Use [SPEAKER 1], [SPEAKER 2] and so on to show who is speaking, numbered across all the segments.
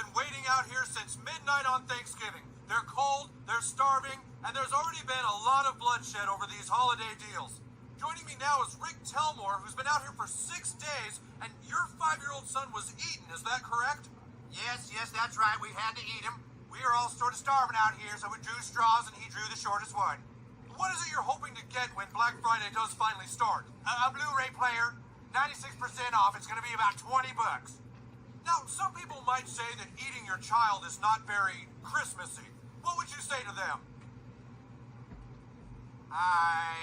[SPEAKER 1] been waiting out here since midnight on Thanksgiving. They're cold, they're starving, and there's already been a lot of bloodshed over these holiday deals. Joining me now is Rick Telmore, who's been out here for 6 days, and your 5-year-old son was eaten, is that correct?
[SPEAKER 2] Yes, that's right. We had to eat him. We are all sort of starving out here, so we drew straws and he drew the shortest one.
[SPEAKER 1] What is it you're hoping to get when Black Friday does finally start?
[SPEAKER 2] A Blu-ray player, 96% off. It's going to be about $20.
[SPEAKER 1] Now, some people might say that eating your child is not very Christmassy. What would you say to them?
[SPEAKER 2] I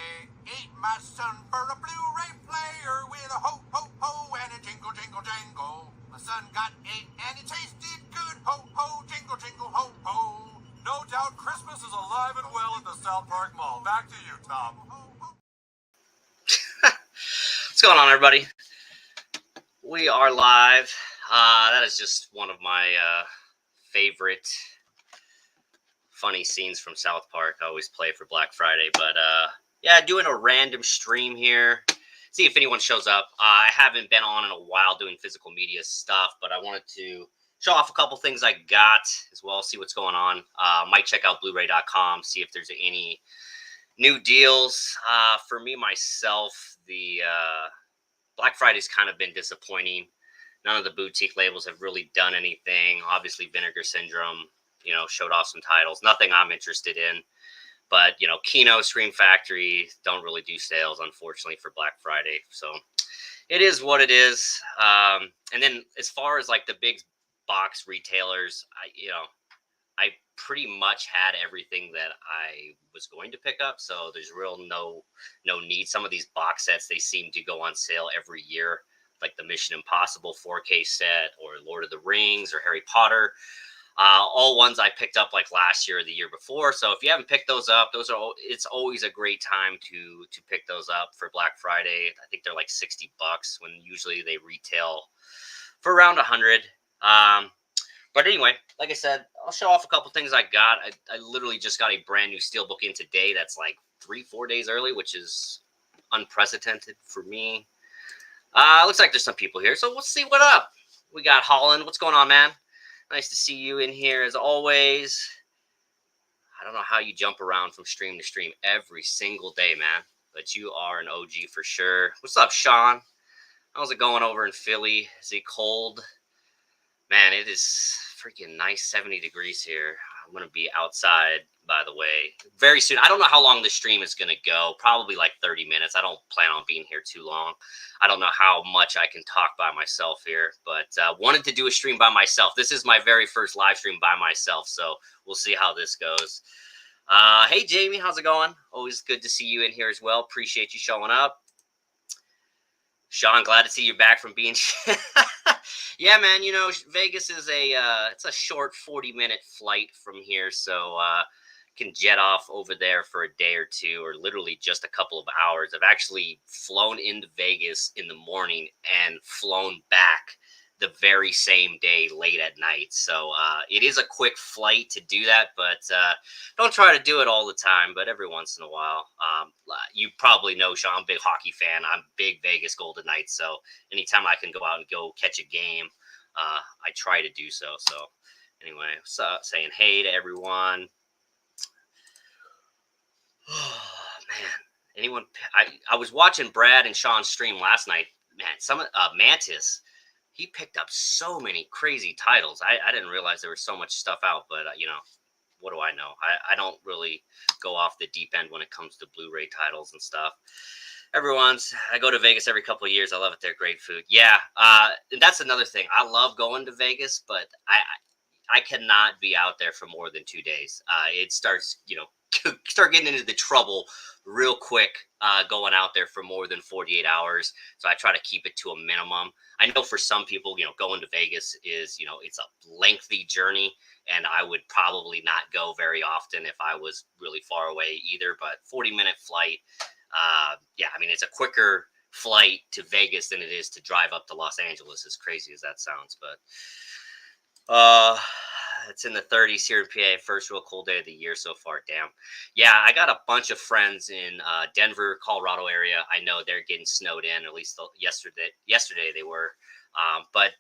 [SPEAKER 2] ate my son for a Blu-ray player with a ho, ho, ho and a jingle, jingle, jangle. My son got ate and it tasted good. Ho, ho, jingle, jingle, ho, ho.
[SPEAKER 1] No doubt Christmas is alive and well at the South Park Mall. Back to you, Tom.
[SPEAKER 3] What's going on, everybody? We are live. That is just one of my favorite funny scenes from South Park. I always play for Black Friday, but yeah, doing a random stream here. See if anyone shows up. I haven't been on in a while doing physical media stuff, but I wanted to show off a couple things I got as well, see what's going on. Might check out Blu-ray.com, see if there's any new deals. For me, myself, the Black Friday's kind of been disappointing. None of the boutique labels have really done anything. Obviously, Vinegar Syndrome, showed off some titles. Nothing I'm interested in. But, Kino, Scream Factory don't really do sales, unfortunately, for Black Friday. So it is what it is. And then as far as like the big box retailers, I pretty much had everything that I was going to pick up. So there's no need. Some of these box sets, they seem to go on sale every year, like the Mission Impossible 4K set or Lord of the Rings or Harry Potter. All ones I picked up like last year or the year before. So if you haven't picked those up, it's always a great time to pick those up for Black Friday. I think they're like $60 when usually they retail for around 100. But anyway, like I said, I'll show off a couple things I got. I literally just got a brand new Steelbook in today. That's like 3-4 days early, which is unprecedented for me. Looks like there's some people here, so let's see what up. We got Holland. What's going on, man? Nice to see you in here as always. I don't know how you jump around from stream to stream every single day, man, but you are an OG for sure. What's up, Sean? How's it going over in Philly? Is it cold? Man, it is freaking nice 70 degrees here. I'm going to be outside, by the way, very soon. I don't know how long this stream is going to go. Probably like 30 minutes. I don't plan on being here too long. I don't know how much I can talk by myself here, but wanted to do a stream by myself. This is my very first live stream by myself, so we'll see how this goes. Hey, Jamie, how's it going? Always good to see you in here as well. Appreciate you showing up. Sean, glad to see you back from being... Yeah, man, Vegas is it's a short 40-minute flight from here, so can jet off over there for a day or two, or literally just a couple of hours. I've actually flown into Vegas in the morning and flown back the very same day late at night. So it is a quick flight to do that, but don't try to do it all the time, but every once in a while. You probably know, Sean, I'm a big hockey fan. I'm big Vegas Golden Knights, so anytime I can go out and go catch a game, I try to do so. So anyway, saying hey to everyone. Oh, man. Anyone? I was watching Brad and Sean's stream last night. Man, Mantis, he picked up so many crazy titles. I didn't realize there was so much stuff out, but what do I know? I don't really go off the deep end when it comes to Blu-ray titles and stuff. I go to Vegas every couple of years. I love it there. Great food. Yeah. That's another thing. I love going to Vegas, but I cannot be out there for more than 2 days. It starts, start getting into the trouble real quick going out there for more than 48 hours. So I try to keep it to a minimum. I know for some people, going to Vegas is, it's a lengthy journey, and I would probably not go very often if I was really far away either. But 40-minute flight, yeah, I mean, it's a quicker flight to Vegas than it is to drive up to Los Angeles, as crazy as that sounds. But it's in the 30s here in PA. First real cold day of the year so far. Damn. Yeah, I got a bunch of friends in Denver, Colorado area. I know they're getting snowed in, or at least yesterday they were. But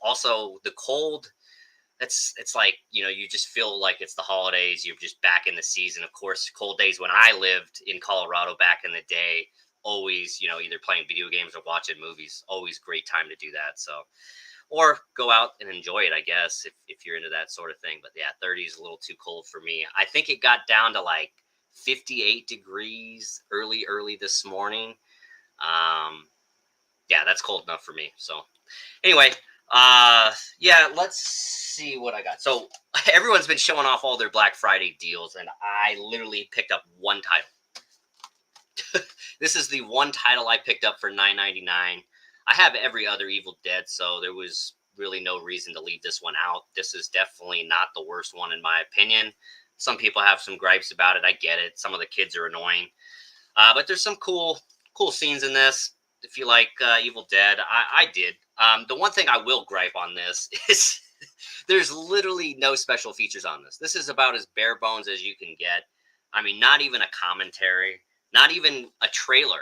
[SPEAKER 3] also the cold it's like, you just feel like it's the holidays. You're just back in the season. Of course, cold days when I lived in Colorado back in the day, always, either playing video games or watching movies. Always great time to do that. So, or go out and enjoy it, I guess, if you're into that sort of thing. But yeah, 30 is a little too cold for me. I think it got down to like 58 degrees early this morning. Yeah, that's cold enough for me. So anyway, yeah, let's see what I got. So everyone's been showing off all their Black Friday deals, and I literally picked up one title. This is the one title I picked up for $9.99. I have every other Evil Dead, so there was really no reason to leave this one out. This is definitely not the worst one in my opinion. Some people have some gripes about it. I get it. Some of the kids are annoying, but there's some cool scenes in this. If you like Evil Dead, I did. The one thing I will gripe on this is there's literally no special features on this. This is about as bare bones as you can get. I mean, not even a commentary, not even a trailer.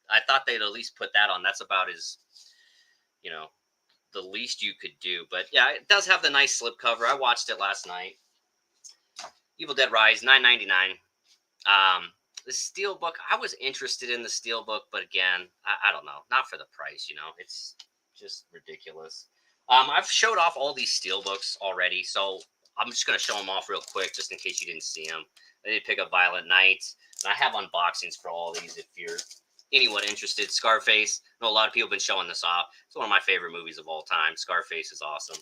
[SPEAKER 3] I thought they'd at least put that on. That's about as, the least you could do. But yeah, it does have the nice slipcover. I watched it last night. Evil Dead Rise, $9.99. The Steelbook, I was interested in the Steelbook, but again, I don't know. Not for the price, It's just ridiculous. I've showed off all these Steelbooks already, so I'm just going to show them off real quick, just in case you didn't see them. I did pick up Violent Night, and I have unboxings for all these if you're anyone interested. Scarface, I know a lot of people have been showing this off. It's one of my favorite movies of all time. Scarface is awesome.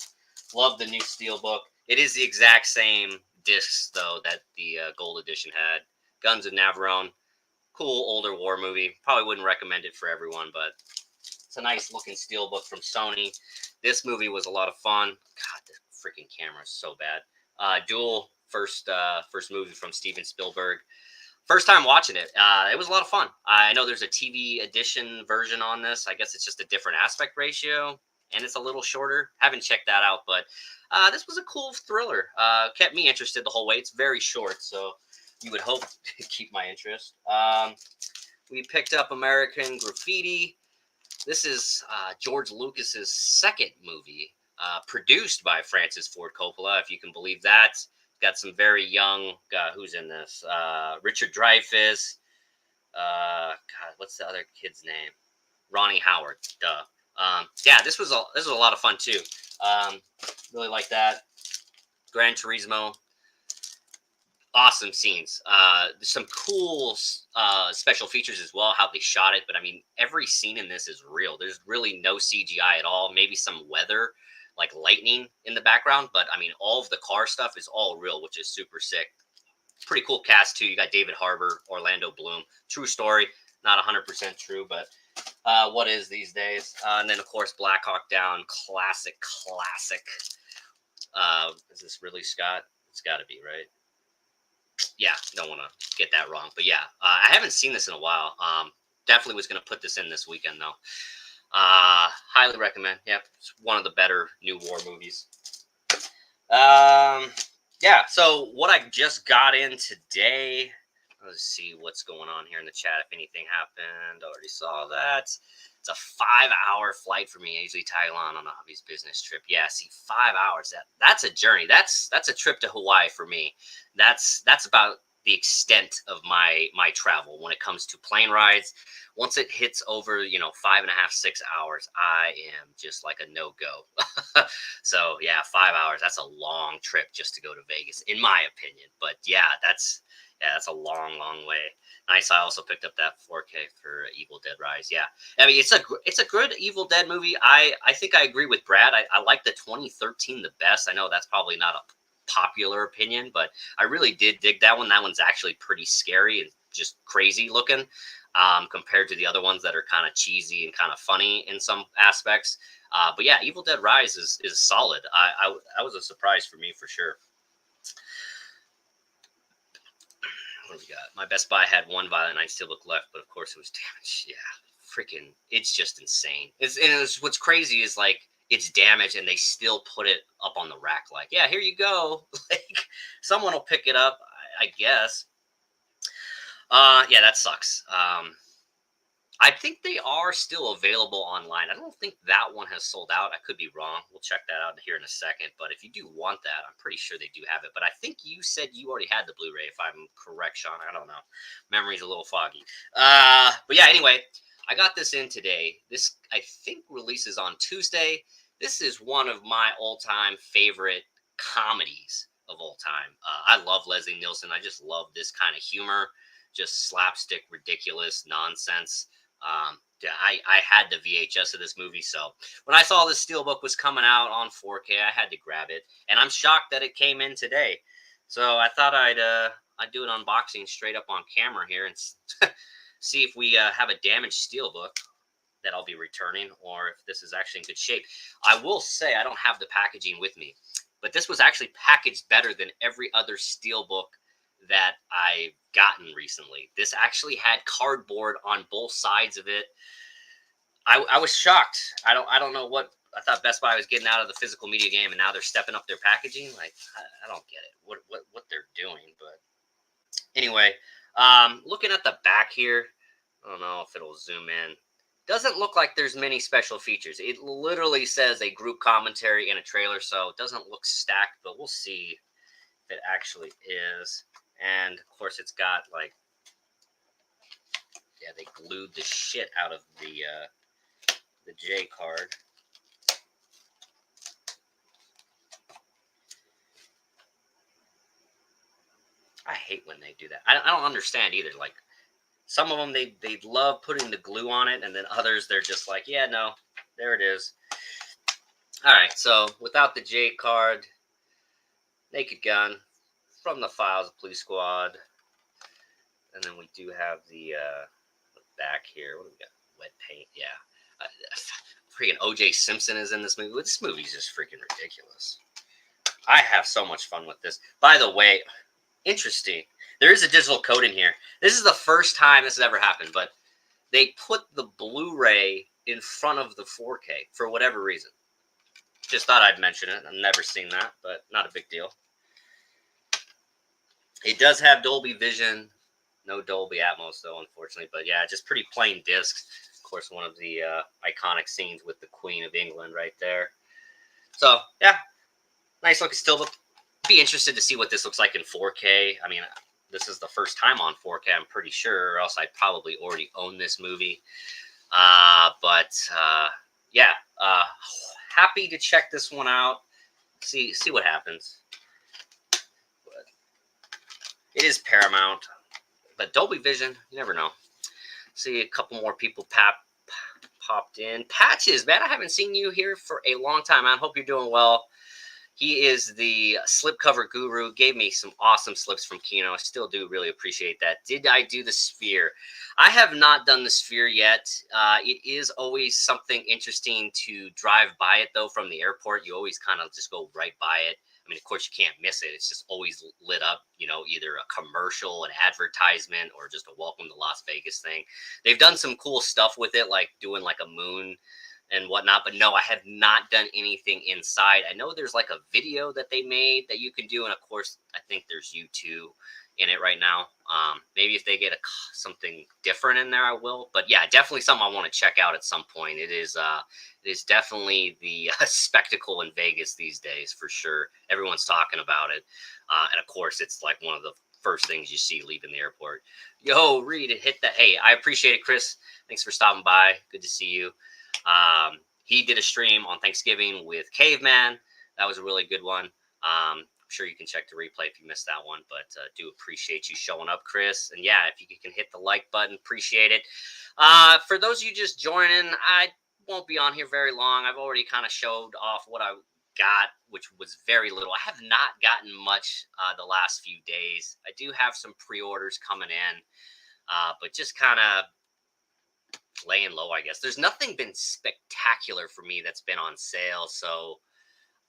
[SPEAKER 3] Love the new Steelbook. It is the exact same discs, though, that the Gold Edition had. Guns of Navarone, cool older war movie. Probably wouldn't recommend it for everyone, but it's a nice looking Steelbook from Sony. This movie was a lot of fun. God, the freaking camera is so bad. Duel, first movie from Steven Spielberg. First time watching it. It was a lot of fun. I know there's a TV edition version on this. I guess it's just a different aspect ratio, and it's a little shorter. Haven't checked that out, but this was a cool thriller. Kept me interested the whole way. It's very short, so you would hope to keep my interest. We picked up American Graffiti. This is George Lucas's second movie, produced by Francis Ford Coppola, if you can believe that. Got some very young, who's in this? Richard Dreyfuss. God, what's the other kid's name? Ronnie Howard. Duh. Yeah, this was a lot of fun too. Really like that. Gran Turismo. Awesome scenes. There's some cool special features as well, how they shot it. But I mean, every scene in this is real. There's really no CGI at all. Maybe some weather, like lightning in the background. But I mean, all of the car stuff is all real, which is super sick. Pretty cool cast too. You got David Harbour, Orlando Bloom. True story. Not 100% true, but what is these days? And then, of course, Black Hawk Down. Classic. Is this really Scott? It's got to be, right? Yeah, don't want to get that wrong. But yeah, I haven't seen this in a while. Definitely was going to put this in this weekend, though. Highly recommend. Yeah, it's one of the better new war movies. Yeah, so what I just got in today. Let's see what's going on here in the chat. If anything happened, already saw that. It's a 5-hour flight for me. I usually tag along on a hubby's business trip. Yeah, see, 5 hours. That's a journey. That's a trip to Hawaii for me. That's about the extent of my travel when it comes to plane rides. Once it hits over, 5.5, 6 hours, I am just like a no-go. So yeah, 5 hours. That's a long trip just to go to Vegas, in my opinion. But yeah, that's a long way. Nice. I also picked up that 4K for Evil Dead Rise. Yeah, I mean, it's a good Evil Dead movie. I think I agree with Brad. I like the 2013 the best. I know that's probably not a popular opinion, but I really did dig that one. That one's actually pretty scary and just crazy looking, compared to the other ones that are kind of cheesy and kind of funny in some aspects. But yeah, Evil Dead Rise is solid. That was a surprise for me for sure. What do we got? My Best Buy had one Violent Night Steelbook left, but of course it was damaged. Yeah, freaking, it's just insane. What's crazy is like it's damaged and they still put it up on the rack. Like, yeah, here you go. Like, someone will pick it up, I guess. Yeah, that sucks. I I think they are still available online. I don't think that one has sold out. I could be wrong. We'll check that out here in a second. But if you do want that, I'm pretty sure they do have it. But I think you said you already had the Blu-ray, if I'm correct, Sean. I don't know. Memory's a little foggy. But yeah, anyway, I got this in today. This, I think, releases on Tuesday. This is one of my all-time favorite comedies of all time. I love Leslie Nielsen. I just love this kind of humor, just slapstick, ridiculous nonsense. Yeah, I had the VHS of this movie, so when I saw this Steelbook was coming out on 4K, I had to grab it, and I'm shocked that it came in today. So I thought I'd do an unboxing straight up on camera here and see if we have a damaged Steelbook that I'll be returning, or if this is actually in good shape. I will say I don't have the packaging with me, but this was actually packaged better than every other Steelbook that I've gotten recently. This actually had cardboard on both sides of it. I was shocked. I don't know what I thought Best Buy was getting out of the physical media game, and now they're stepping up their packaging. Like I don't get it. What they're doing. But anyway, looking at the back here, I don't know if it'll zoom in. Doesn't look like there's many special features. It literally says a group commentary and a trailer, so it doesn't look stacked, but we'll see if it actually is. And of course, it's got like, yeah, they glued the shit out of the J card. I hate when they do that. I don't understand either. Like, some of them, they love putting the glue on it, and then others, they're just like, yeah, no, there it is. All right, so without the J card, Naked Gun, From the Files of Police Squad, and then we do have the back here. What do we got? Wet paint, yeah. Freaking O.J. Simpson is in this movie. This movie's just freaking ridiculous. I have so much fun with this. By the way, interesting. There is a digital code in here. This is the first time this has ever happened, but they put the Blu-ray in front of the 4K for whatever reason. Just thought I'd mention it. I've never seen that, but not a big deal. It does have Dolby Vision. No Dolby Atmos, though, unfortunately. But yeah, just pretty plain discs. Of course, one of the iconic scenes with the Queen of England right there. So, yeah. Nice looking Steelbook. Be interested to see what this looks like in 4K. I mean, this is the first time on 4K, I'm pretty sure, or else I'd probably already own this movie. Yeah, happy to check this one out. See what happens. But it is Paramount, but Dolby Vision, you never know. See a couple more people popped in. Patches, man, I haven't seen you here for a long time. I hope you're doing well. He is the slipcover guru. Gave me some awesome slips from Kino. I still do really appreciate that. Did I do the Sphere? I have not done the Sphere yet. It is always something interesting to drive by it, though, from the airport. You always kind of just go right by it. I mean, of course, you can't miss it. It's just always lit up, you know, either a commercial, an advertisement, or just a welcome to Las Vegas thing. They've done some cool stuff with it, like doing like a moon and whatnot, but no, I have not done anything inside. I know there's like a video that they made that you can do, and of course, I think there's U2 in it right now. Maybe if they get something different in there, I will. But yeah, definitely something I want to check out at some point. It is definitely the spectacle in Vegas these days, for sure. Everyone's talking about it, and of course, it's like one of the first things you see leaving the airport. Yo, Reed, hit that. Hey, I appreciate it, Chris. Thanks for stopping by. Good to see you. He did a stream on Thanksgiving with Caveman. That was a really good one. I'm sure you can check the replay if you missed that one, but do appreciate you showing up, Chris. And yeah, if you can hit the like button, appreciate it. For those of you just joining, I won't be on here very long. I've already kind of showed off what I got, which was very little. I have not gotten much the last few days. I do have some pre-orders coming in, but just kind of laying low, I guess. There's nothing been spectacular for me that's been on sale, so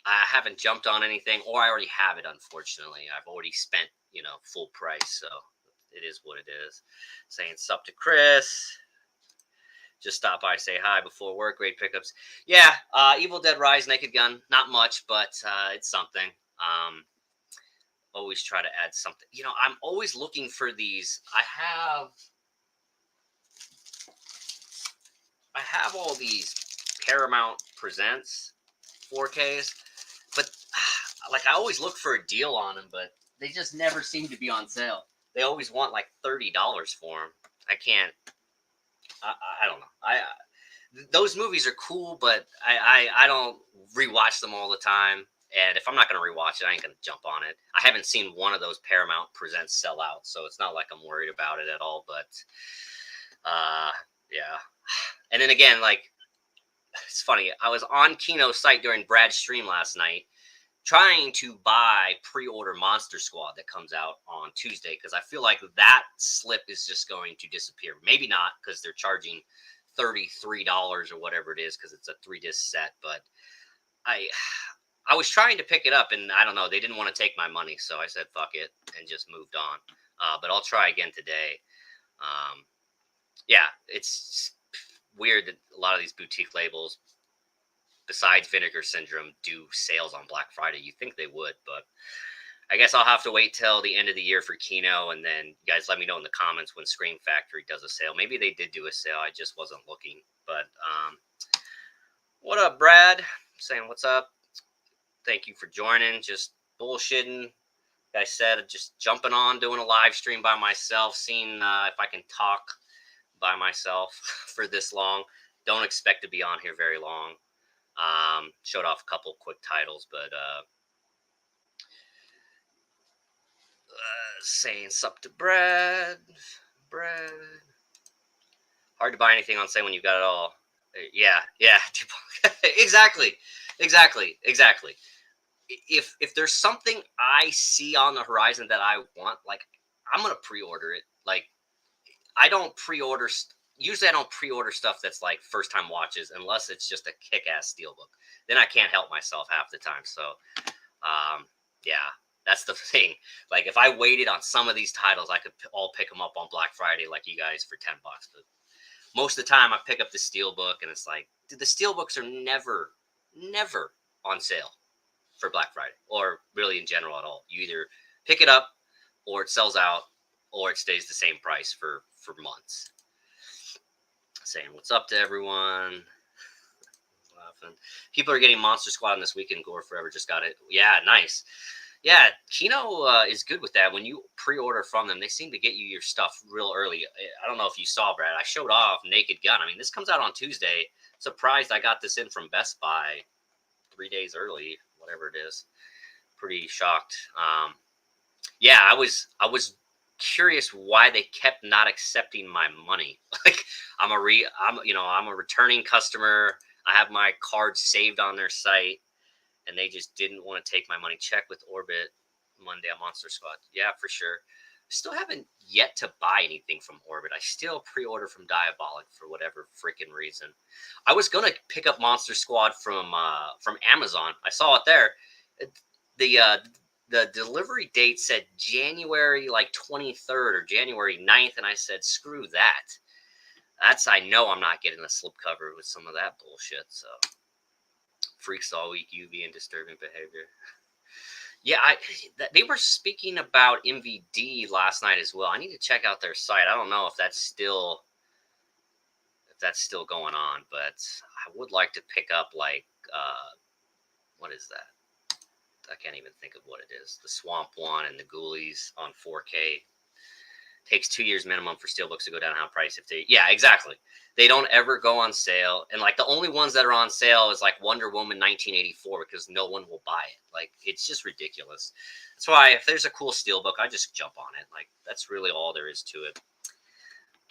[SPEAKER 3] I haven't jumped on anything, or I already have it, unfortunately. I've already spent, you know, full price, so it is what it is. Saying sup to Chris. Just stop by, say hi before work. Great pickups. Yeah, Evil Dead Rise, Naked Gun. Not much, but it's something. Always try to add something. You know, I'm always looking for these. I have I have all these Paramount Presents 4Ks, but like I always look for a deal on them, but they just never seem to be on sale. They always want like $30 for them. I can't. I don't know. Those movies are cool, but I don't rewatch them all the time. And if I'm not going to rewatch it, I ain't going to jump on it. I haven't seen one of those Paramount Presents sell out, so it's not like I'm worried about it at all. But yeah. And then again, like it's funny. I was on Kino's site during Brad's stream last night, trying to buy pre-order Monster Squad that comes out on Tuesday because I feel like that slip is just going to disappear. Maybe not because they're charging $33 or whatever it is because it's a 3-disc set. But I was trying to pick it up and I don't know, they didn't want to take my money, so I said fuck it and just moved on. But I'll try again today. Yeah, it's weird that a lot of these boutique labels, besides Vinegar Syndrome, do sales on Black Friday. You think they would, but I guess I'll have to wait till the end of the year for Kino, and then you guys let me know in the comments when Scream Factory does a sale. Maybe they did do a sale. I just wasn't looking. But what up, Brad? Saying what's up. Thank you for joining. Just bullshitting. Like I said, just jumping on, doing a live stream by myself, seeing if I can talk by myself for this long. Don't expect to be on here very long. Showed off a couple quick titles, but saying sup to Brad. Hard to buy anything on sale when you've got it all. Yeah. exactly. If there's something I see on the horizon that I want, like I'm gonna pre-order it. Like I don't pre-order. Usually I don't pre-order stuff that's like first time watches unless it's just a kick-ass steelbook. Then I can't help myself half the time. So, yeah, that's the thing. Like if I waited on some of these titles, I could all pick them up on Black Friday like you guys for $10. But most of the time I pick up the steelbook and it's like, dude, the steelbooks are never on sale for Black Friday or really in general at all. You either pick it up or it sells out or it stays the same price for months. Saying what's up to everyone. Laughing. People are getting Monster Squad on this weekend. Gore Forever just got it. Yeah, nice. Yeah, Kino is good with that. When you pre-order from them, they seem to get you your stuff real early. I don't know if you saw, Brad. I showed off Naked Gun. I mean, this comes out on Tuesday. Surprised I got this in from Best Buy 3 days early, whatever it is. Pretty shocked. Yeah, I was curious why they kept not accepting my money. Like I'm a returning customer. I have my card saved on their site and they just didn't want to take my money. Check with Orbit Monday on Monster Squad. Yeah, for sure. Still haven't yet to buy anything from Orbit. I still pre-order from Diabolic for whatever freaking reason. I was gonna pick up Monster Squad from Amazon. I saw it there. The delivery date said January like 23rd or January 9th, and I said screw that. I know I'm not getting a slipcover with some of that bullshit. So freaks all week, UV and disturbing behavior. Yeah, they were speaking about MVD last night as well. I need to check out their site. I don't know if that's still going on, but I would like to pick up like what is that? I can't even think of what it is. The Swamp One and the Ghoulies on 4K. Takes 2 years minimum for steelbooks to go down in price. Yeah, exactly. They don't ever go on sale. And like the only ones that are on sale is like Wonder Woman 1984 because no one will buy it. Like it's just ridiculous. That's why if there's a cool steelbook, I just jump on it. Like that's really all there is to it.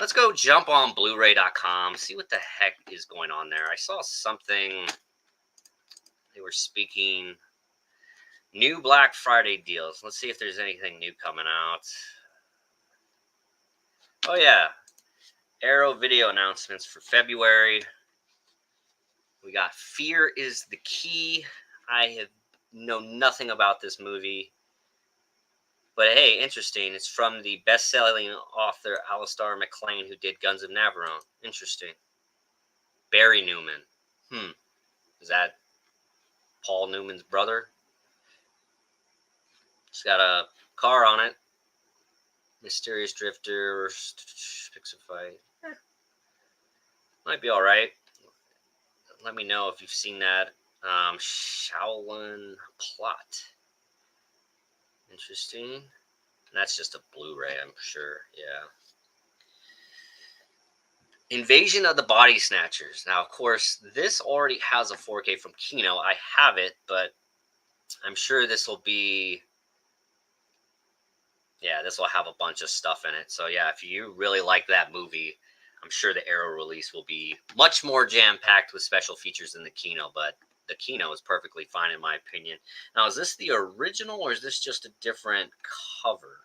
[SPEAKER 3] Let's go jump on Blu-ray.com, see what the heck is going on there. I saw something. They were speaking new Black Friday deals. Let's see if there's anything new coming out. Oh, yeah. Arrow video announcements for February. We got Fear is the Key. I know nothing about this movie. But hey, interesting. It's from the best-selling author Alistair MacLean, who did Guns of Navarone. Interesting. Barry Newman. Is that Paul Newman's brother? It's got a car on it. Mysterious Drifter. Picks a fight. Might be all right. Let me know if you've seen that. Shaolin Plot. Interesting. That's just a Blu-ray, I'm sure. Yeah. Invasion of the Body Snatchers. Now, of course, this already has a 4K from Kino. I have it, but I'm sure this will be... Yeah, this will have a bunch of stuff in it. So, yeah, if you really like that movie, I'm sure the Arrow release will be much more jam-packed with special features than the Kino, but the Kino is perfectly fine in my opinion. Now, is this the original or is this just a different cover?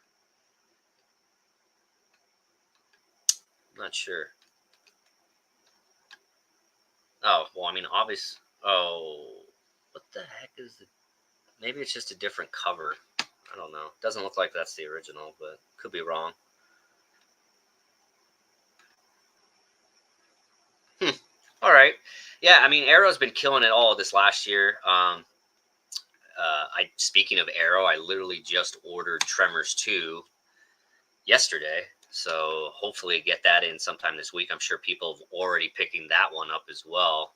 [SPEAKER 3] I'm not sure. Oh, well, I mean, obvious. Oh, what the heck is it? Maybe it's just a different cover. I don't know. Doesn't look like that's the original, but could be wrong. All right. Yeah, I mean, Arrow's been killing it all this last year. Speaking of Arrow, I literally just ordered Tremors 2 yesterday. So hopefully get that in sometime this week. I'm sure people have already picking that one up as well.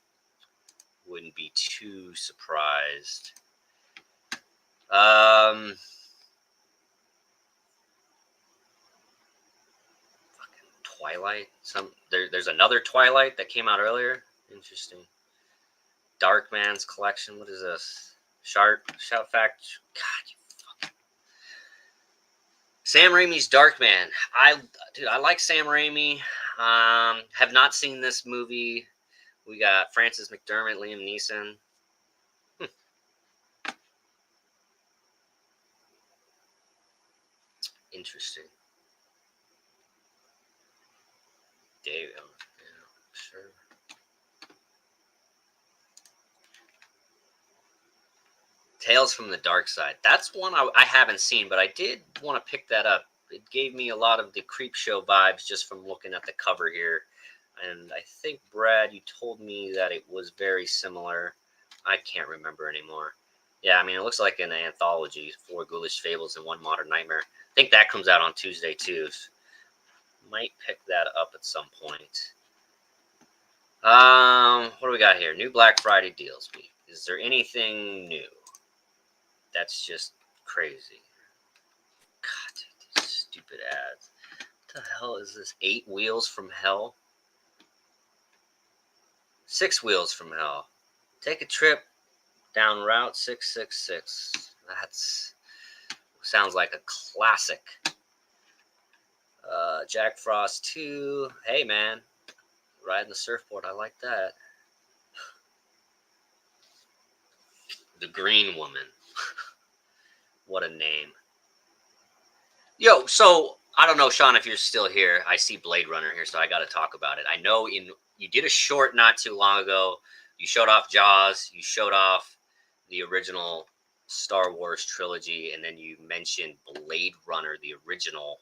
[SPEAKER 3] Wouldn't be too surprised. Fucking Twilight. There's another Twilight that came out earlier. Interesting. Darkman's collection. What is this? Shout Fact. God, you fucking... Sam Raimi's Darkman. I like Sam Raimi. Have not seen this movie. We got Frances McDermott, Liam Neeson. Interesting. David, yeah, sure. Tales from the Dark Side. That's one I haven't seen, but I did want to pick that up. It gave me a lot of the Creepshow vibes just from looking at the cover here. And I think, Brad, you told me that it was very similar. I can't remember anymore. Yeah, I mean, it looks like an anthology, 4 Ghoulish Fables and 1 Modern Nightmare. I think that comes out on Tuesday, too. Might pick that up at some point. What do we got here? New Black Friday deals week. Is there anything new? That's just crazy. God, dude, these stupid ads. What the hell is this? 8 Wheels from Hell? 6 Wheels from Hell. Take a trip down Route 666. That's sounds like a classic. Jack Frost 2. Hey, man. Riding the surfboard. I like that. The Green Woman. What a name. Yo, so I don't know, Sean, if you're still here. I see Blade Runner here, so I got to talk about it. I know you did a short not too long ago. You showed off Jaws. You showed off the original Star Wars trilogy, and then you mentioned Blade Runner, the original,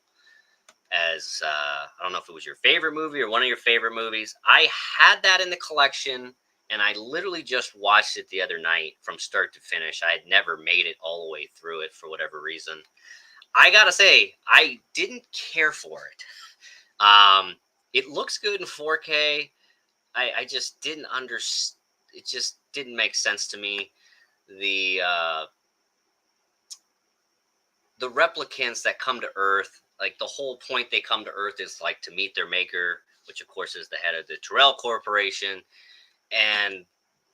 [SPEAKER 3] as I don't know if it was your favorite movie or one of your favorite movies. I had that in the collection, and I literally just watched it the other night from start to finish. I had never made it all the way through it for whatever reason. I gotta say, I didn't care for it. It looks good in 4K. I just didn't understand. It just didn't make sense to me. The replicants that come to Earth, like the whole point they come to Earth is like to meet their maker, which of course is the head of the Tyrell Corporation, and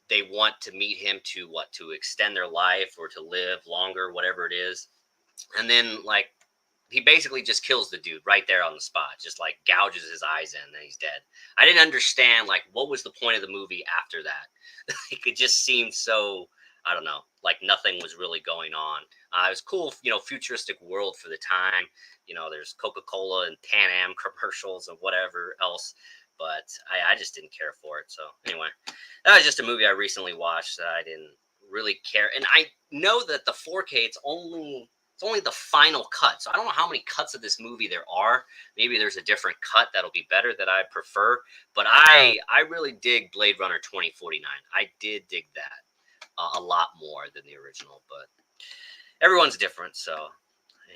[SPEAKER 3] they want to meet him to extend their life or to live longer, whatever it is. And then like he basically just kills the dude right there on the spot, just like gouges his eyes in, and then he's dead. I didn't understand like what was the point of the movie after that. Like, it just seemed so, I don't know, like nothing was really going on. It was cool, futuristic world for the time. There's Coca-Cola and Pan Am commercials and whatever else, but I just didn't care for it. So anyway, that was just a movie I recently watched that I didn't really care. And I know that the 4K, it's only the final cut. So I don't know how many cuts of this movie there are. Maybe there's a different cut that'll be better that I prefer. But I really dig Blade Runner 2049. I did dig that a lot more than the original. But everyone's different. So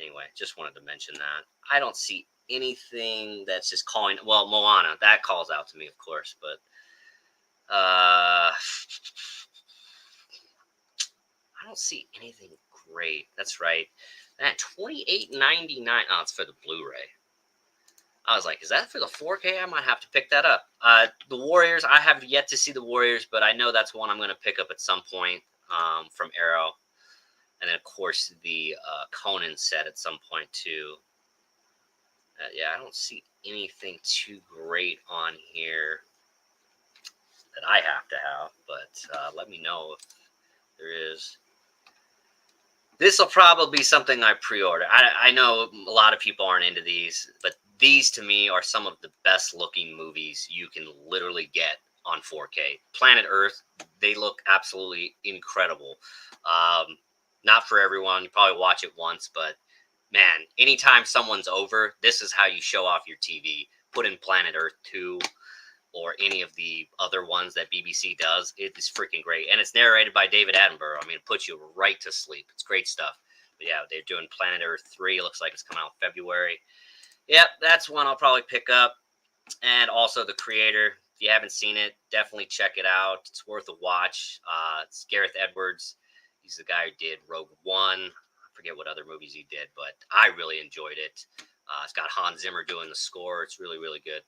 [SPEAKER 3] anyway, just wanted to mention that. I don't see anything that's just calling. Well, Moana, that calls out to me, of course, but I don't see anything great. That's right. That $28.99. Oh, it's for the Blu-ray. I was like, is that for the 4K? I might have to pick that up. The Warriors, I have yet to see the Warriors, but I know that's one I'm going to pick up at some point from Arrow. And then, of course, the Conan set at some point, too. Yeah, I don't see anything too great on here that I have to have, but let me know if there is. This will probably be something I pre-order. I know a lot of people aren't into these, but these to me are some of the best looking movies you can literally get on 4K. Planet Earth, they look absolutely incredible. Not for everyone. You probably watch it once, but man, anytime someone's over, this is how you show off your TV. Put in Planet Earth 2 or any of the other ones that BBC does. It is freaking great. And it's narrated by David Attenborough. I mean, it puts you right to sleep. It's great stuff. But yeah, they're doing Planet Earth 3. It looks like it's coming out in February. Yep, that's one I'll probably pick up. And also The Creator. If you haven't seen it, definitely check it out. It's worth a watch. It's Gareth Edwards. He's the guy who did Rogue One. I forget what other movies he did, but I really enjoyed it. It's got Hans Zimmer doing the score. It's really, really good.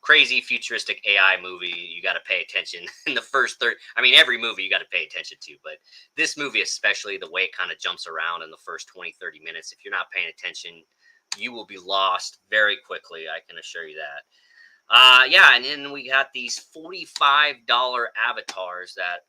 [SPEAKER 3] Crazy futuristic AI movie. You got to pay attention in the first third. I mean, every movie you got to pay attention to, but this movie, especially the way it kind of jumps around in the first 20, 30 minutes. If you're not paying attention, you will be lost very quickly. I can assure you that. And then we got these $45 avatars that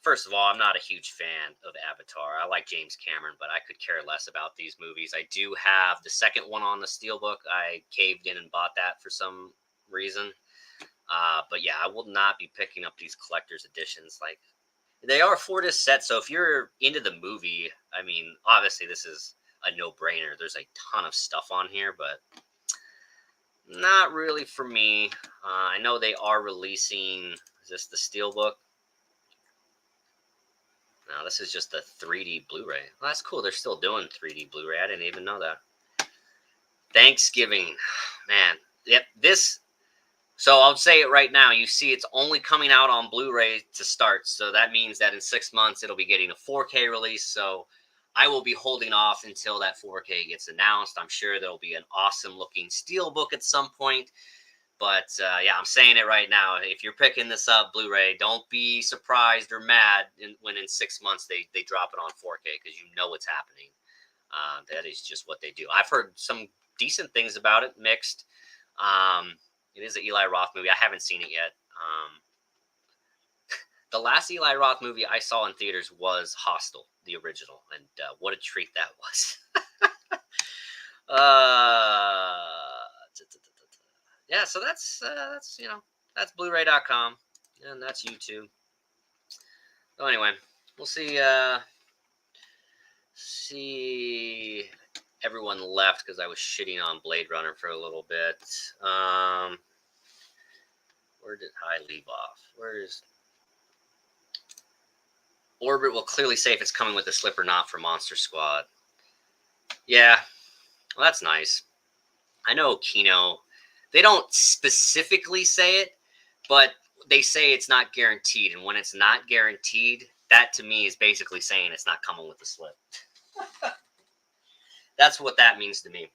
[SPEAKER 3] First of all, I'm not a huge fan of Avatar. I like James Cameron, but I could care less about these movies. I do have the second one on the Steelbook. I caved in and bought that for some reason. But yeah, I will not be picking up these collector's editions. Like, they are 4-disc sets, so if you're into the movie, I mean, obviously this is a no-brainer. There's a ton of stuff on here, but not really for me. I know they are releasing, is this the Steelbook? No, this is just the 3D Blu-ray. Well, that's cool. They're still doing 3D Blu-ray. I didn't even know that. Thanksgiving. Man. Yep, this... So I'll say it right now. You see it's only coming out on Blu-ray to start. So that means that in 6 months, it'll be getting a 4K release. So I will be holding off until that 4K gets announced. I'm sure there'll be an awesome-looking Steelbook at some point. But, I'm saying it right now. If you're picking this up, Blu-ray, don't be surprised or mad when in 6 months they drop it on 4K, because you know what's happening. That is just what they do. I've heard some decent things about it, mixed. It is an Eli Roth movie. I haven't seen it yet. The last Eli Roth movie I saw in theaters was Hostel, the original, and what a treat that was. Yeah, so that's Blu-ray.com, and that's YouTube. So anyway, we'll see everyone left because I was shitting on Blade Runner for a little bit. Where did I leave off? Where's Orbit will clearly say if it's coming with a slip or not for Monster Squad. Yeah, well, that's nice. I know Kino. They don't specifically say it, but they say it's not guaranteed. And when it's not guaranteed, that to me is basically saying it's not coming with a slip. That's what that means to me.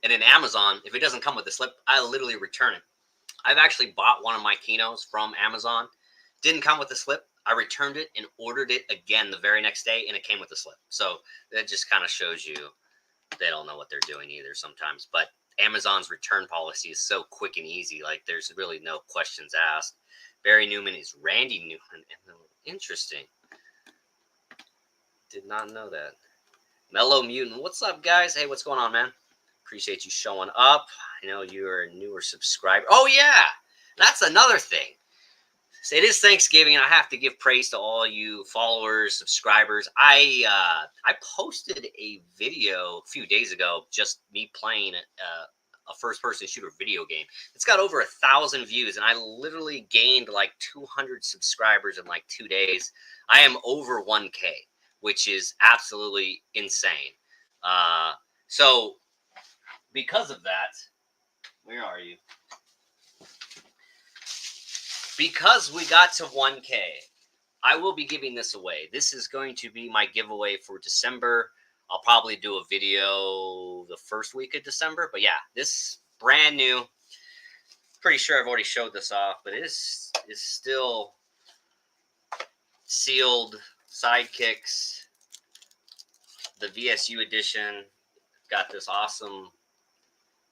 [SPEAKER 3] And in Amazon, if it doesn't come with a slip, I literally return it. I've actually bought one of my Kinos from Amazon. Didn't come with a slip. I returned it and ordered it again the very next day, and it came with a slip. So that just kind of shows you they don't know what they're doing either sometimes. But Amazon's return policy is so quick and easy. Like, there's really no questions asked. Barry Newman is Randy Newman. Interesting. Did not know that. Mellow Mutant. What's up, guys? Hey, what's going on, man? Appreciate you showing up. I know you're a newer subscriber. Oh, yeah. That's another thing. It is Thanksgiving, and I have to give praise to all you followers, subscribers. I posted a video a few days ago, just me playing a first-person shooter video game. It's got over 1,000 views, and I literally gained like 200 subscribers in like 2 days. I am over 1K, which is absolutely insane. So because of that, where are you? Because we got to 1K, I will be giving this away. This is going to be my giveaway for December. I'll probably do a video the first week of December. But yeah, this brand new. Pretty sure I've already showed this off, but it is still sealed. Sidekicks. The VSU edition. Got this awesome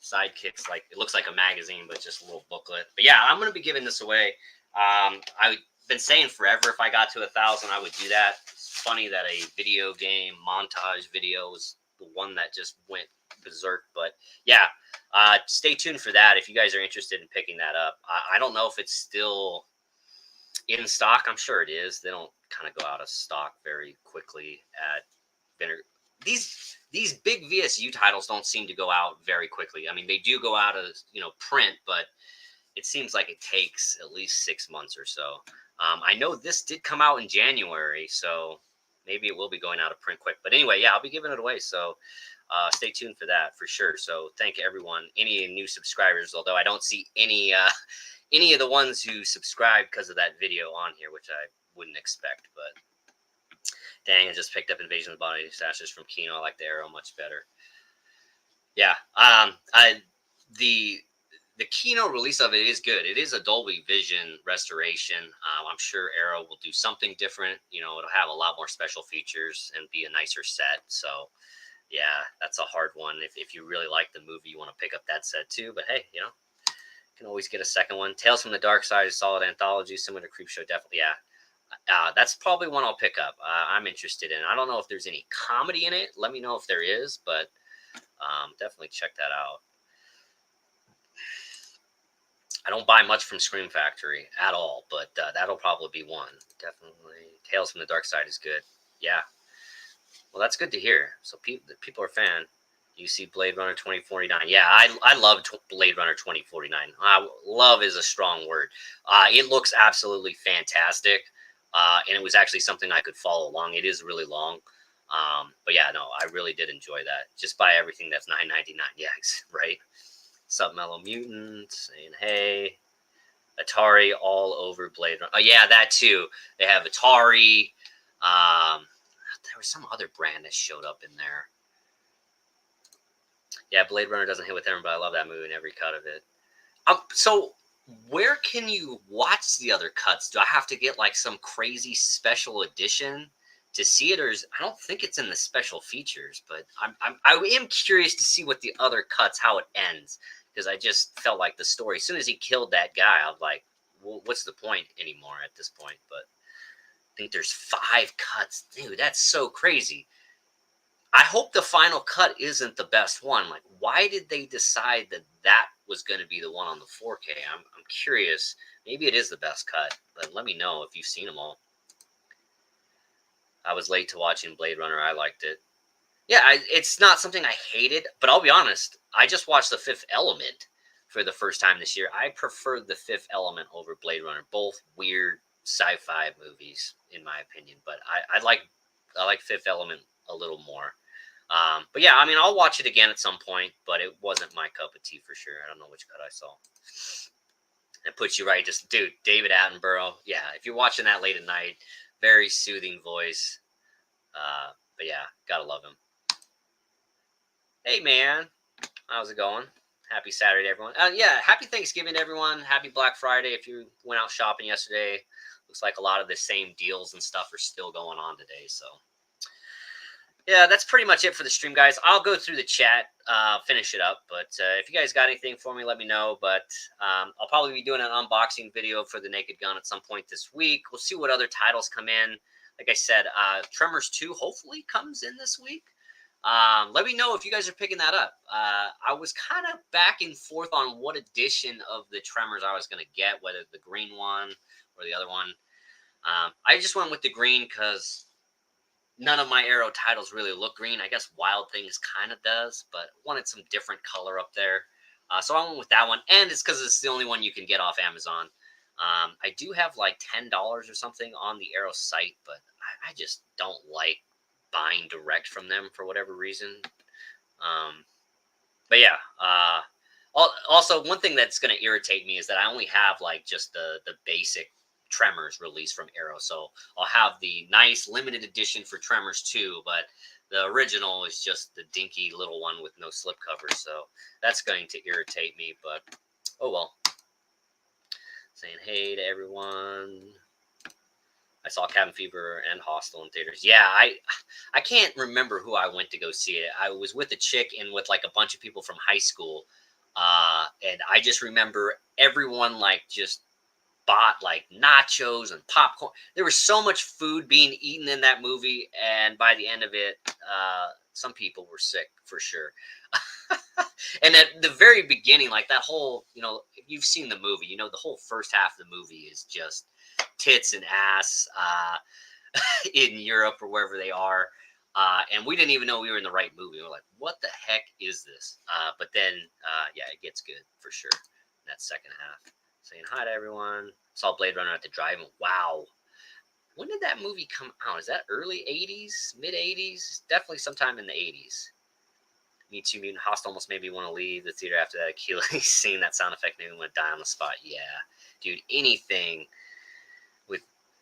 [SPEAKER 3] Sidekicks. Like, it looks like a magazine, but just a little booklet. But yeah, I'm going to be giving this away. I've been saying forever if I got to 1,000, I would do that. It's funny that a video game montage video was the one that just went berserk. But yeah, stay tuned for that if you guys are interested in picking that up. I don't know if it's still in stock. I'm sure it is. They don't kind of go out of stock very quickly at Vinegar. These big VSU titles don't seem to go out very quickly. I mean, they do go out of print, but it seems like it takes at least 6 months or so. I know this did come out in January, so maybe it will be going out of print quick. But anyway, yeah, I'll be giving it away. So stay tuned for that for sure. So thank everyone, any new subscribers, although I don't see any of the ones who subscribed because of that video on here, which I wouldn't expect. But dang, I just picked up Invasion of the Body Snatchers from Kino. I like the Arrow much better. Yeah, the Kino release of it is good. It is a Dolby Vision restoration. I'm sure Arrow will do something different. It'll have a lot more special features and be a nicer set. So, yeah, that's a hard one. If you really like the movie, you want to pick up that set too. But hey, you can always get a second one. Tales from the Dark Side is a solid anthology, similar to Creepshow. Definitely, yeah. That's probably one I'll pick up. I'm interested in. I don't know if there's any comedy in it. Let me know if there is, but definitely check that out. I don't buy much from Scream Factory at all, but that'll probably be one. Definitely. Tales from the Dark Side is good. Yeah. Well, that's good to hear. So people are a fan. You see Blade Runner 2049. Yeah, I love Blade Runner 2049. Love is a strong word. It looks absolutely fantastic. And it was actually something I could follow along. It is really long. But yeah, no, I really did enjoy that. Just buy everything that's $9.99. Yeah, right. Submellow Mutant, saying hey. Atari all over Blade Runner. Oh yeah, that too. They have Atari. There was some other brand that showed up in there. Yeah, Blade Runner doesn't hit with everyone, but I love that movie and every cut of it. So where can you watch the other cuts? Do I have to get like some crazy special edition to see it, or I don't think it's in the special features, but I am curious to see what the other cuts, how it ends, because I just felt like the story, as soon as he killed that guy, I was like, well, what's the point anymore at this point? But I think there's 5 cuts. Dude, that's so crazy. I hope the final cut isn't the best one. Like, why did they decide that was going to be the one on the 4K? I'm curious. Maybe it is the best cut, but let me know if you've seen them all. I was late to watching Blade Runner. I liked it. Yeah, it's not something I hated, but I'll be honest. I just watched The Fifth Element for the first time this year. I preferred The Fifth Element over Blade Runner. Both weird sci-fi movies, in my opinion. But I like Fifth Element a little more. But yeah, I mean, I'll watch it again at some point, but it wasn't my cup of tea for sure. I don't know which cut I saw. It puts you right. Just, dude, David Attenborough. Yeah, if you're watching that late at night, very soothing voice. But yeah, gotta love him. Hey, man. How's it going? Happy Saturday, everyone. Yeah, happy Thanksgiving, everyone. Happy Black Friday. If you went out shopping yesterday, looks like a lot of the same deals and stuff are still going on today. So, yeah, that's pretty much it for the stream, guys. I'll go through the chat, finish it up. But if you guys got anything for me, let me know. But I'll probably be doing an unboxing video for the Naked Gun at some point this week. We'll see what other titles come in. Like I said, Tremors 2 hopefully comes in this week. Let me know if you guys are picking that up. I was kind of back and forth on what edition of the Tremors I was going to get, whether the green one or the other one. I just went with the green because none of my Arrow titles really look green. I guess Wild Things kind of does, but wanted some different color up there. So I went with that one, and it's because it's the only one you can get off Amazon. I do have like $10 or something on the Arrow site, but I just don't like buying direct from them for whatever reason. But yeah, also one thing that's going to irritate me is that I only have like just the basic Tremors release from Arrow. So I'll have the nice limited edition for Tremors 2, but the original is just the dinky little one with no slipcover. So that's going to irritate me, but oh well. Saying hey to everyone. I saw Cabin Fever and Hostel in theaters. Yeah, I can't remember who I went to go see it. I was with a chick and with like a bunch of people from high school. And I just remember everyone like just bought like nachos and popcorn. There was so much food being eaten in that movie, and by the end of it, some people were sick for sure. And at the very beginning, like that whole, if you've seen the movie, the whole first half of the movie is just tits and ass in Europe or wherever they are. And we didn't even know we were in the right movie. We were like, what the heck is this? But then, yeah, it gets good for sure in that second half. Saying hi to everyone. Saw Blade Runner at the drive-in. Wow. When did that movie come out? Is that early 80s? Mid 80s? Definitely sometime in the 80s. Me Too Mutant Hostel almost made me want to leave the theater after that Achilles scene. That sound effect made me want to die on the spot. Yeah. Dude, anything with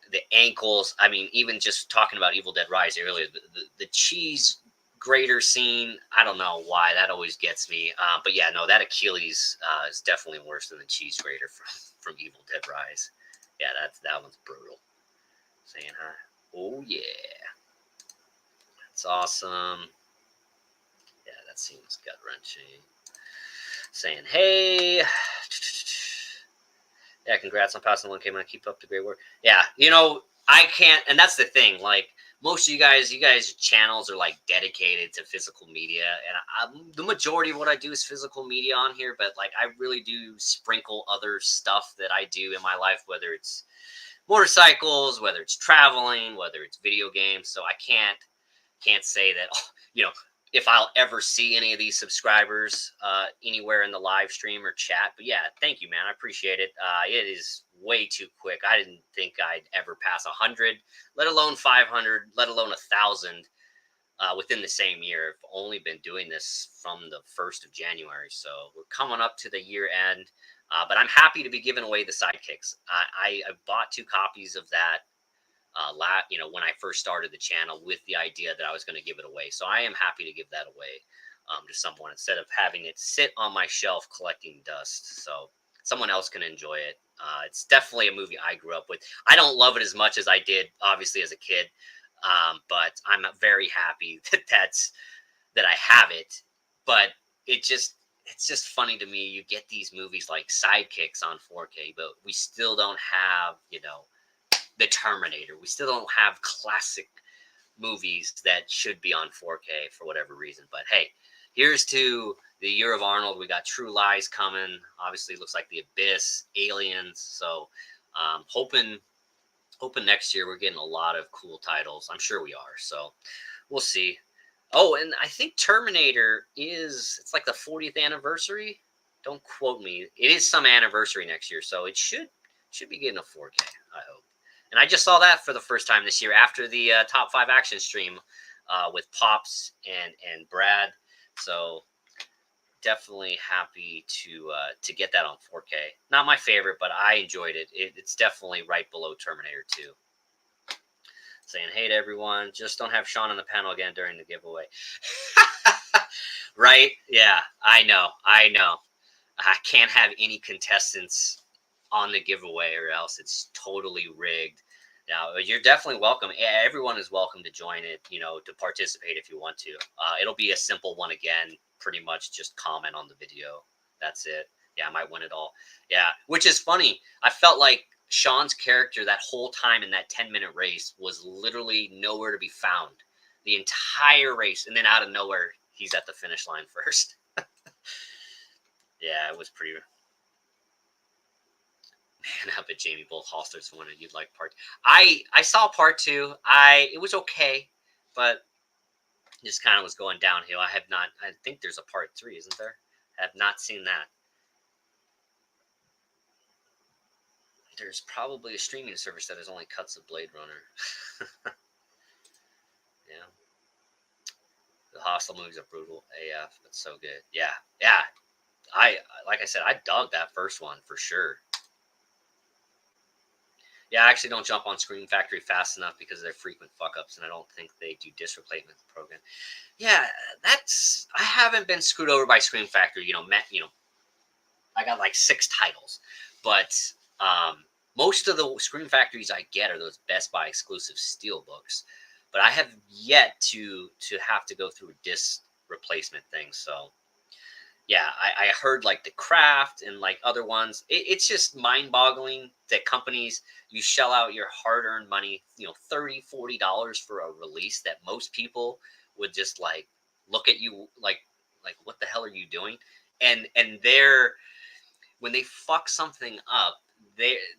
[SPEAKER 3] the ankles. I mean, even just talking about Evil Dead Rise earlier, the cheese grater scene, I don't know why. That always gets me. But yeah, no, that Achilles is definitely worse than the cheese grater from Evil Dead Rise. Yeah, that one's brutal. Saying hi. Oh, yeah. That's awesome. Yeah, that seems gut-wrenching. Saying, hey. Yeah, congrats on passing 1K, man. Keep up the great work. Yeah, I can't, and that's the thing. Like, most of you guys' channels are, like, dedicated to physical media, and the majority of what I do is physical media on here, but, like, I really do sprinkle other stuff that I do in my life, whether it's motorcycles, whether it's traveling, whether it's video games, so I can't say that, if I'll ever see any of these subscribers anywhere in the live stream or chat. But yeah, thank you, man. I appreciate it. It is way too quick. I didn't think I'd ever pass 100, let alone 500, let alone 1,000 within the same year. I've only been doing this from the 1st of January. So we're coming up to the year end. But I'm happy to be giving away the sidekicks. I bought 2 copies of that when I first started the channel with the idea that I was going to give it away. So I am happy to give that away to someone instead of having it sit on my shelf collecting dust. So someone else can enjoy it. It's definitely a movie I grew up with. I don't love it as much as I did, obviously, as a kid. But I'm very happy that I have it. But it's just funny to me. You get these movies like Sidekicks on 4K, but we still don't have, the Terminator. We still don't have classic movies that should be on 4K for whatever reason. But hey, here's to the Year of Arnold. We got True Lies coming. Obviously, looks like The Abyss, Aliens. So hoping next year we're getting a lot of cool titles. I'm sure we are. So we'll see. Oh, and I think Terminator it's like the 40th anniversary. Don't quote me. It is some anniversary next year, so it should be getting a 4K, I hope. And I just saw that for the first time this year after the top 5 action stream with Pops and Brad. So definitely happy to get that on 4K. Not my favorite, but I enjoyed it. It's definitely right below Terminator 2. Saying hey to everyone. Just don't have Sean on the panel again during the giveaway. Right? Yeah, I know. I can't have any contestants on the giveaway or else it's totally rigged. Now, you're definitely welcome. Everyone is welcome to join it, to participate if you want to. It'll be a simple one again, pretty much just comment on the video. That's it. Yeah, I might win it all. Yeah, which is funny. I felt like Sean's character that whole time in that 10-minute race was literally nowhere to be found. The entire race. And then out of nowhere, he's at the finish line first. Yeah, it was pretty... Man, I bet Jamie Bolt Halster's one and you'd like part. I saw part 2. It was okay, but just kind of was going downhill. I think there's a part 3, isn't there? I have not seen that. there's probably a streaming service that has only cuts of Blade Runner. Yeah. The Hostel movies are brutal AF, but so good. Yeah. Yeah. Like I said, I dug that first one for sure. Yeah, I actually don't jump on Scream Factory fast enough because of their frequent fuck ups, and I don't think they do disc replacement program. Yeah, I haven't been screwed over by Scream Factory. I got like 6 titles, but most of the Scream Factories I get are those Best Buy exclusive steelbooks. But I have yet to have to go through a disc replacement thing. So yeah, I heard like The Craft and like other ones. It's just mind-boggling that companies, you shell out your hard-earned money, $30-$40 for a release that most people would just like look at you like what the hell are you doing? And they're when they fuck something up,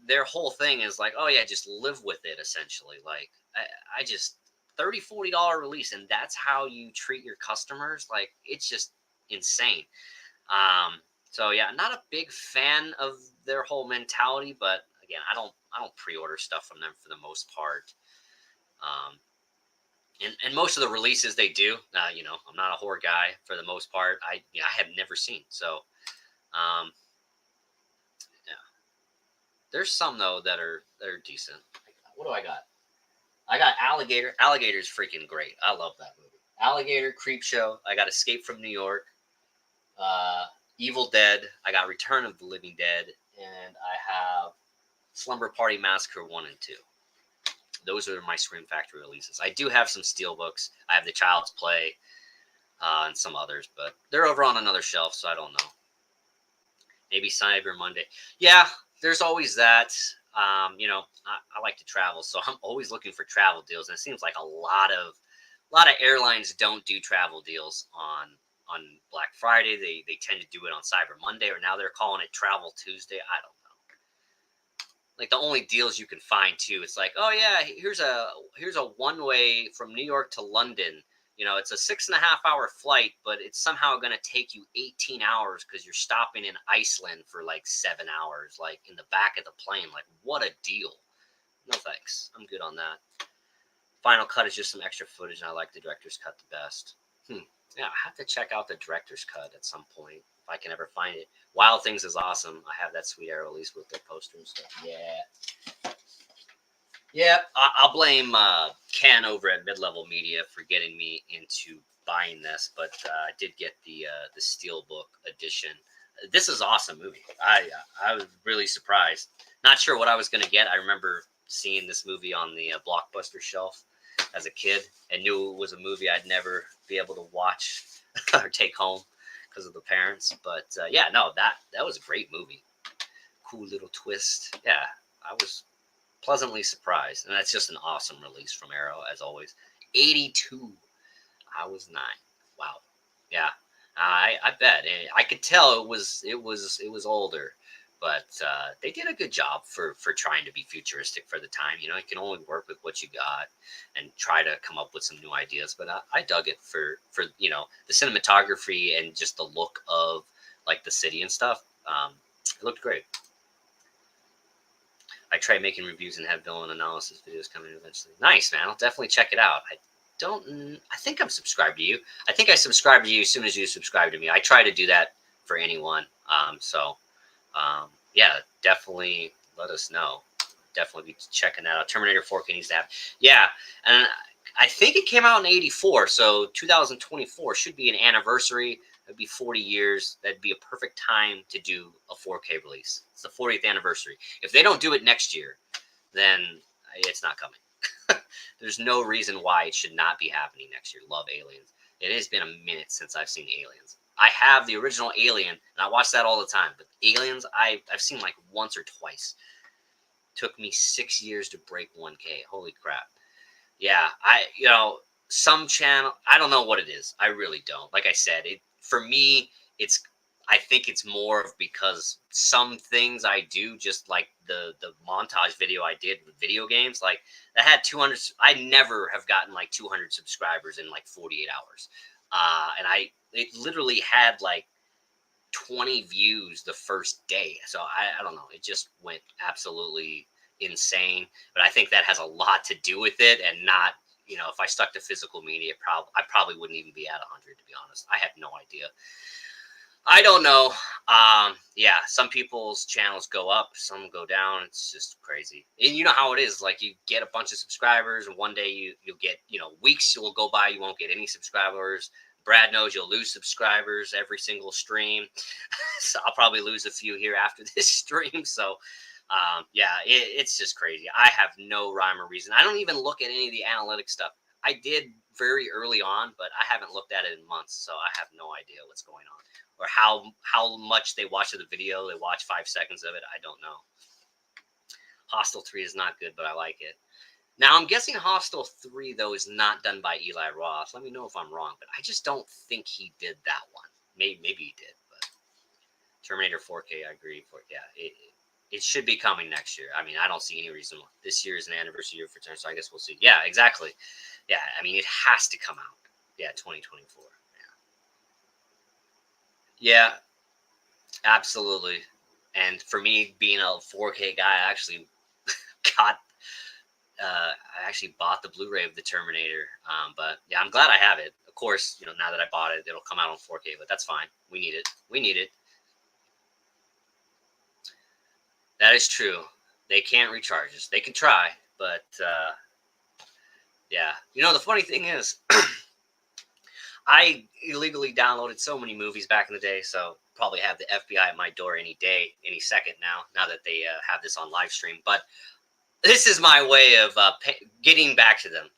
[SPEAKER 3] their whole thing is like, oh yeah, just live with it essentially. Like I just $30-$40 release, and that's how you treat your customers. Like it's just insane. So yeah, not a big fan of their whole mentality, but again, I don't pre-order stuff from them for the most part. And most of the releases they do, I'm not a horror guy for the most part. I have never seen. So, yeah, there's some though that are decent. What do I got? I got Alligator. Alligator's freaking great. I love that movie. Alligator, Creepshow. I got Escape from New York. Evil Dead. I got Return of the Living Dead, and I have Slumber Party Massacre 1 and 2. Those are my Scream Factory releases. I do have some steelbooks. I have The Child's Play and some others, but they're over on another shelf, so I don't know. Maybe Cyber Monday. Yeah, there's always that. I like to travel, so I'm always looking for travel deals, and it seems like a lot of airlines don't do travel deals on Black Friday. They tend to do it on Cyber Monday, or now they're calling it Travel Tuesday. I don't know. Like the only deals you can find too, it's like, oh yeah, here's a one-way from New York to London. It's a 6.5-hour flight, but it's somehow going to take you 18 hours because you're stopping in Iceland for like 7 hours, like in the back of the plane. Like, what a deal. No thanks. I'm good on that. Final Cut is just some extra footage, and I like the director's cut the best. Yeah, I have to check out the director's cut at some point if I can ever find it. Wild Things is awesome. I have that Sweet Arrow release with their poster and stuff. Yeah. I'll blame Ken over at Mid-Level Media for getting me into buying this, but I did get the Steelbook edition. This is an awesome movie. I was really surprised. Not sure what I was going to get. I remember seeing this movie on the Blockbuster shelf as a kid and knew it was a movie I'd never be able to watch or take home because of the parents. But yeah, no, that was a great movie. Cool little twist. Yeah, I was pleasantly surprised. And that's just an awesome release from Arrow, as always. 82. I was 9. Wow. Yeah, I bet. I could tell it was older. But they did a good job for trying to be futuristic for the time. You can only work with what you got and try to come up with some new ideas. But I dug it for the cinematography and just the look of like the city and stuff. It looked great. I tried making reviews and have villain analysis videos coming eventually. Nice, man. I'll definitely check it out. I think I'm subscribed to you. I think I subscribed to you as soon as you subscribed to me. I try to do that for anyone. Yeah, definitely let us know. Definitely be checking that out. Terminator 4K needs to have. Yeah, and I think it came out in 84, so 2024 should be an anniversary. It'd be 40 years. That'd be a perfect time to do a 4K release. It's the 40th anniversary. If they don't do it next year, then it's not coming. There's no reason why it should not be happening next year. Love Aliens. It has been a minute since I've seen Aliens. I have the original Alien, and I watch that all the time. But Aliens, I've seen like once or twice. Took me 6 years to break 1K. Holy crap. Yeah, some channel, I don't know what it is. I really don't. Like I said, for me, I think it's more of because some things I do, just like the montage video I did with video games, like that had 200. I never have gotten like 200 subscribers in like 48 hours. And it literally had like 20 views the first day. So I don't know. It just went absolutely insane. But I think that has a lot to do with it, and not, if I stuck to physical media, I probably wouldn't even be at 100, to be honest. I have no idea. I don't know. Yeah, some people's channels go up, some go down. It's just crazy. And you know how it is. Like, you get a bunch of subscribers, and one day you'll get, weeks will go by, you won't get any subscribers. Brad knows you'll lose subscribers every single stream. So I'll probably lose a few here after this stream. So, yeah, it's just crazy. I have no rhyme or reason. I don't even look at any of the analytics stuff. I did very early on, but I haven't looked at it in months, so I have no idea what's going on. Or how much they watch of the video. They watch 5 seconds of it. I don't know. Hostel 3 is not good, but I like it. Now, I'm guessing Hostel 3, though, is not done by Eli Roth. Let me know if I'm wrong, but I just don't think he did that one. Maybe he did, but Terminator 4K, I agree. Yeah, it should be coming next year. I mean, I don't see any reason why. This year is an anniversary year for Terminator, so I guess we'll see. Yeah, exactly. Yeah, I mean, it has to come out. Yeah, 2024. Yeah, absolutely. And for me, being a 4K guy, I actually bought the Blu-ray of the Terminator. But yeah, I'm glad I have it. Of course, now that I bought it, it'll come out on 4K, but that's fine. We need it. We need it. That is true. They can't recharge us. They can try, but yeah. The funny thing is, I illegally downloaded so many movies back in the day, so probably have the FBI at my door any day, any second now that they have this on live stream. But this is my way of getting back to them.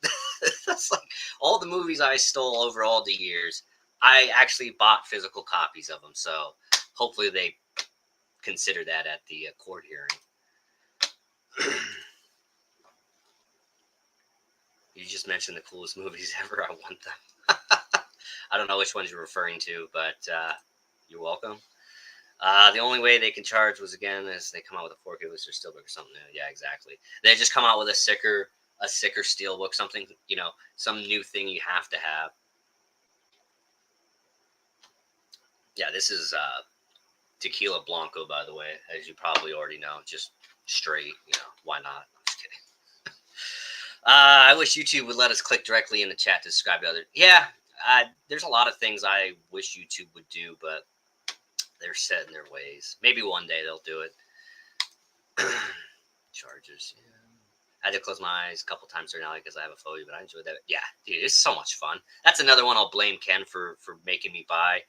[SPEAKER 3] That's like all the movies I stole over all the years. I actually bought physical copies of them, so hopefully they consider that at the court hearing. You just mentioned the coolest movies ever. I want them. I don't know which ones you're referring to, but you're welcome. The only way they can charge was, again, is they come out with a 4K Lister Steelbook or something. Yeah, exactly. They just come out with a sicker Steelbook, something, some new thing you have to have. Yeah, this is Tequila Blanco, by the way, as you probably already know. Just straight, why not? I'm just kidding. I wish YouTube would let us click directly in the chat to subscribe to others. Yeah, there's a lot of things I wish YouTube would do, but they're set in their ways. Maybe one day they'll do it. Chargers. Yeah. I had to close my eyes a couple times during now because I have a phobia, but I enjoyed that. Yeah, dude, it's so much fun. That's another one I'll blame Ken for making me buy.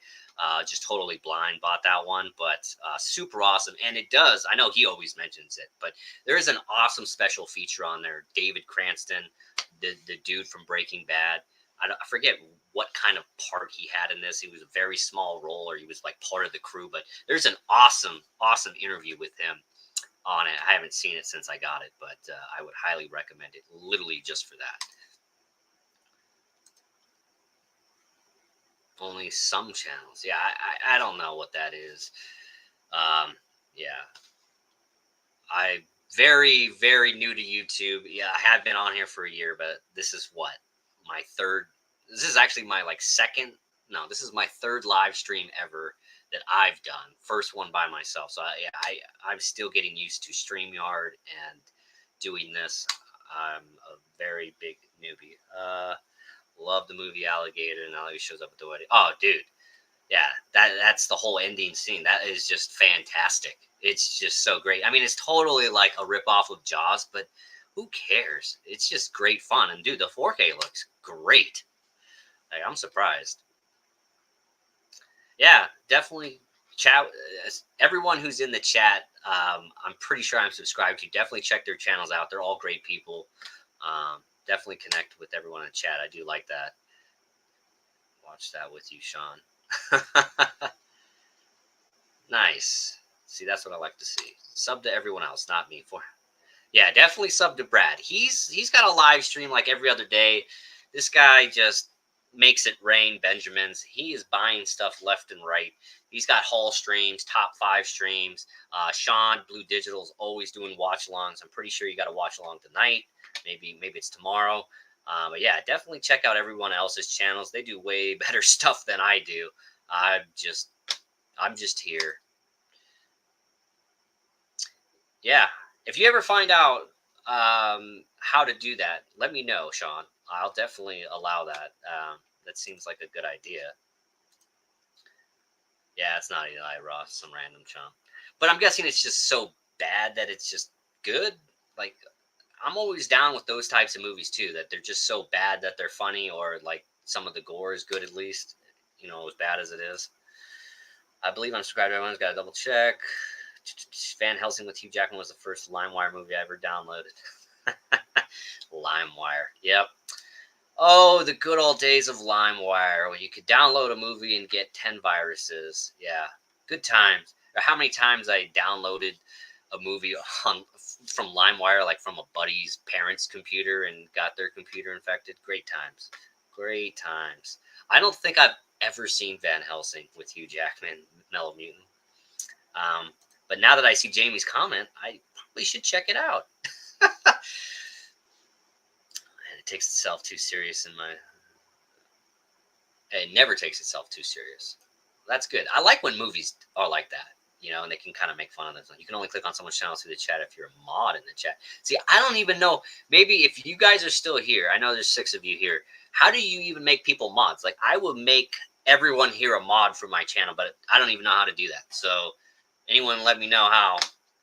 [SPEAKER 3] Just totally blind bought that one, but super awesome. And it does. I know he always mentions it, but there is an awesome special feature on there. David Cranston, the dude from Breaking Bad. I forget what kind of part he had in this. He was a very small role, or he was like part of the crew, but there's an awesome interview with him on it. I haven't seen it since I got it, but I would highly recommend it, literally just for that. Only some channels. Yeah, I don't know what that is. Yeah. I very, very new to YouTube. Yeah, I have been on here for a year, but this is what? This is actually my this is my third live stream ever that I've done. First one by myself. So I'm still getting used to StreamYard and doing this. I'm a very big newbie. Love the movie Alligator, and now he shows up at the wedding. Oh, dude. Yeah, that's the whole ending scene. That is just fantastic. It's just so great. I mean, it's totally like a ripoff of Jaws, but who cares? It's just great fun. And dude, the 4K looks great. Like, I'm surprised. Yeah, definitely chat. Everyone who's in the chat, I'm pretty sure I'm subscribed to. Definitely check their channels out. They're all great people. Definitely connect with everyone in the chat. I do like that. Watch that with you, Sean. Nice. See, that's what I like to see. Sub to everyone else, not me. Yeah, definitely sub to Brad. He's got a live stream like every other day. This guy just makes it rain Benjamins. He is buying stuff left and right. He's got haul streams, top 5 streams. Sean, Blue Digital, is always doing watch alongs. I'm pretty sure you got to watch along tonight. Maybe it's tomorrow. But yeah, definitely check out everyone else's channels. They do way better stuff than I do. I'm just here. Yeah. If you ever find out how to do that, let me know, Sean. I'll definitely allow that. That seems like a good idea. Yeah, it's not Eli Roth, some random chump. But I'm guessing it's just so bad that it's just good. Like, I'm always down with those types of movies too, that they're just so bad that they're funny, or like some of the gore is good at least, as bad as it is. I believe I'm subscribed to everyone's got to double check. Van Helsing with Hugh Jackman was the first LimeWire movie I ever downloaded. LimeWire, yep. Oh, the good old days of LimeWire, when you could download a movie and get 10 viruses. Yeah, good times. Or how many times I downloaded a movie from LimeWire, like from a buddy's parents' computer, and got their computer infected. Great times. Great times. I don't think I've ever seen Van Helsing with Hugh Jackman, Mellow Mutant. But now that I see Jamie's comment, I probably should check it out. It takes itself too serious It never takes itself too serious. That's good. I like when movies are like that, and they can kind of make fun of them. You can only click on someone's channel through the chat if you're a mod in the chat. See, I don't even know. Maybe if you guys are still here, I know there's 6 of you here. How do you even make people mods? Like, I would make everyone here a mod for my channel, but I don't even know how to do that. So anyone let me know how,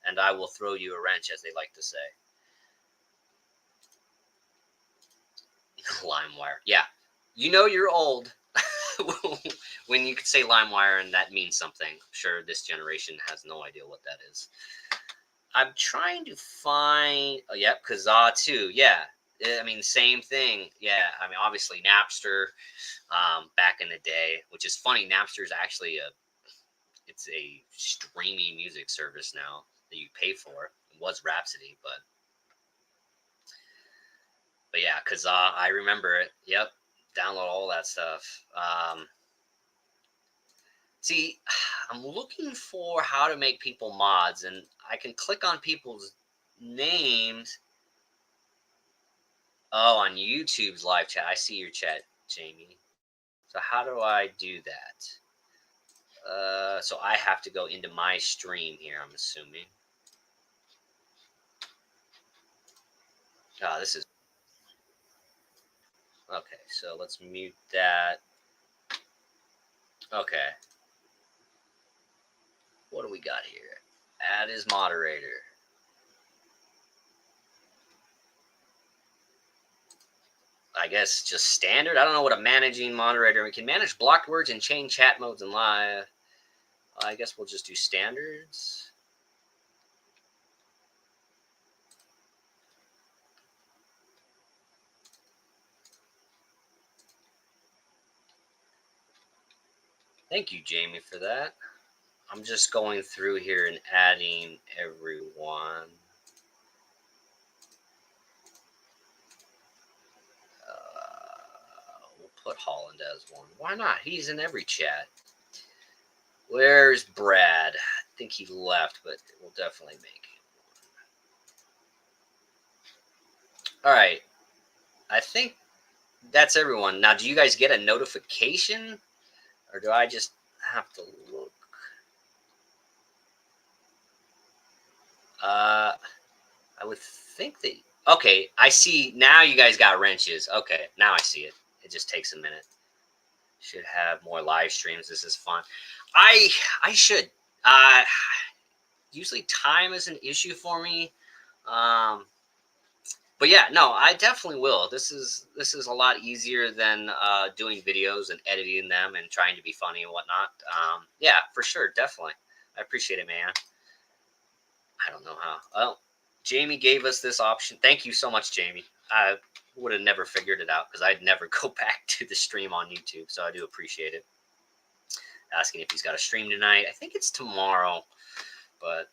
[SPEAKER 3] and I will throw you a wrench, as they like to say. LimeWire. Yeah. You're old when you could say LimeWire and that means something. I'm sure this generation has no idea what that is. I'm trying to find... Oh, yep, Kazaa too. Yeah. I mean, same thing. Yeah. I mean, obviously Napster back in the day, which is funny. Napster is actually it's a streaming music service now that you pay for. It was Rhapsody, but yeah, Kazaa, I remember it. Yep. Download all that stuff. See, I'm looking for how to make people mods, and I can click on people's names. Oh, on YouTube's live chat. I see your chat, Jamie. So how do I do that? So I have to go into my stream here, I'm assuming. Oh, this is... Okay, so let's mute that. Okay. What do we got here? Add as moderator. I guess just standard. I don't know what a managing moderator. We can manage blocked words and change chat modes and live. I guess we'll just do standards. Thank you, Jamie, for that. I'm just going through here and adding everyone. We'll put Holland as one. Why not? He's in every chat. Where's Brad? I think he left, but we'll definitely make him one. All right. I think that's everyone. Now, do you guys get a notification? Or do I just have to look? I would think that... Okay, I see. Now you guys got wrenches. Okay, now I see it. It just takes a minute. Should have more live streams. This is fun. I should. Usually time is an issue for me. But yeah, no, I definitely will. This is a lot easier than doing videos and editing them and trying to be funny and whatnot. Yeah, for sure, definitely. I appreciate it, man. I don't know how. Well, Jamie gave us this option. Thank you so much, Jamie. I would have never figured it out because I'd never go back to the stream on YouTube, so I do appreciate it. Asking if he's got a stream tonight. I think it's tomorrow, but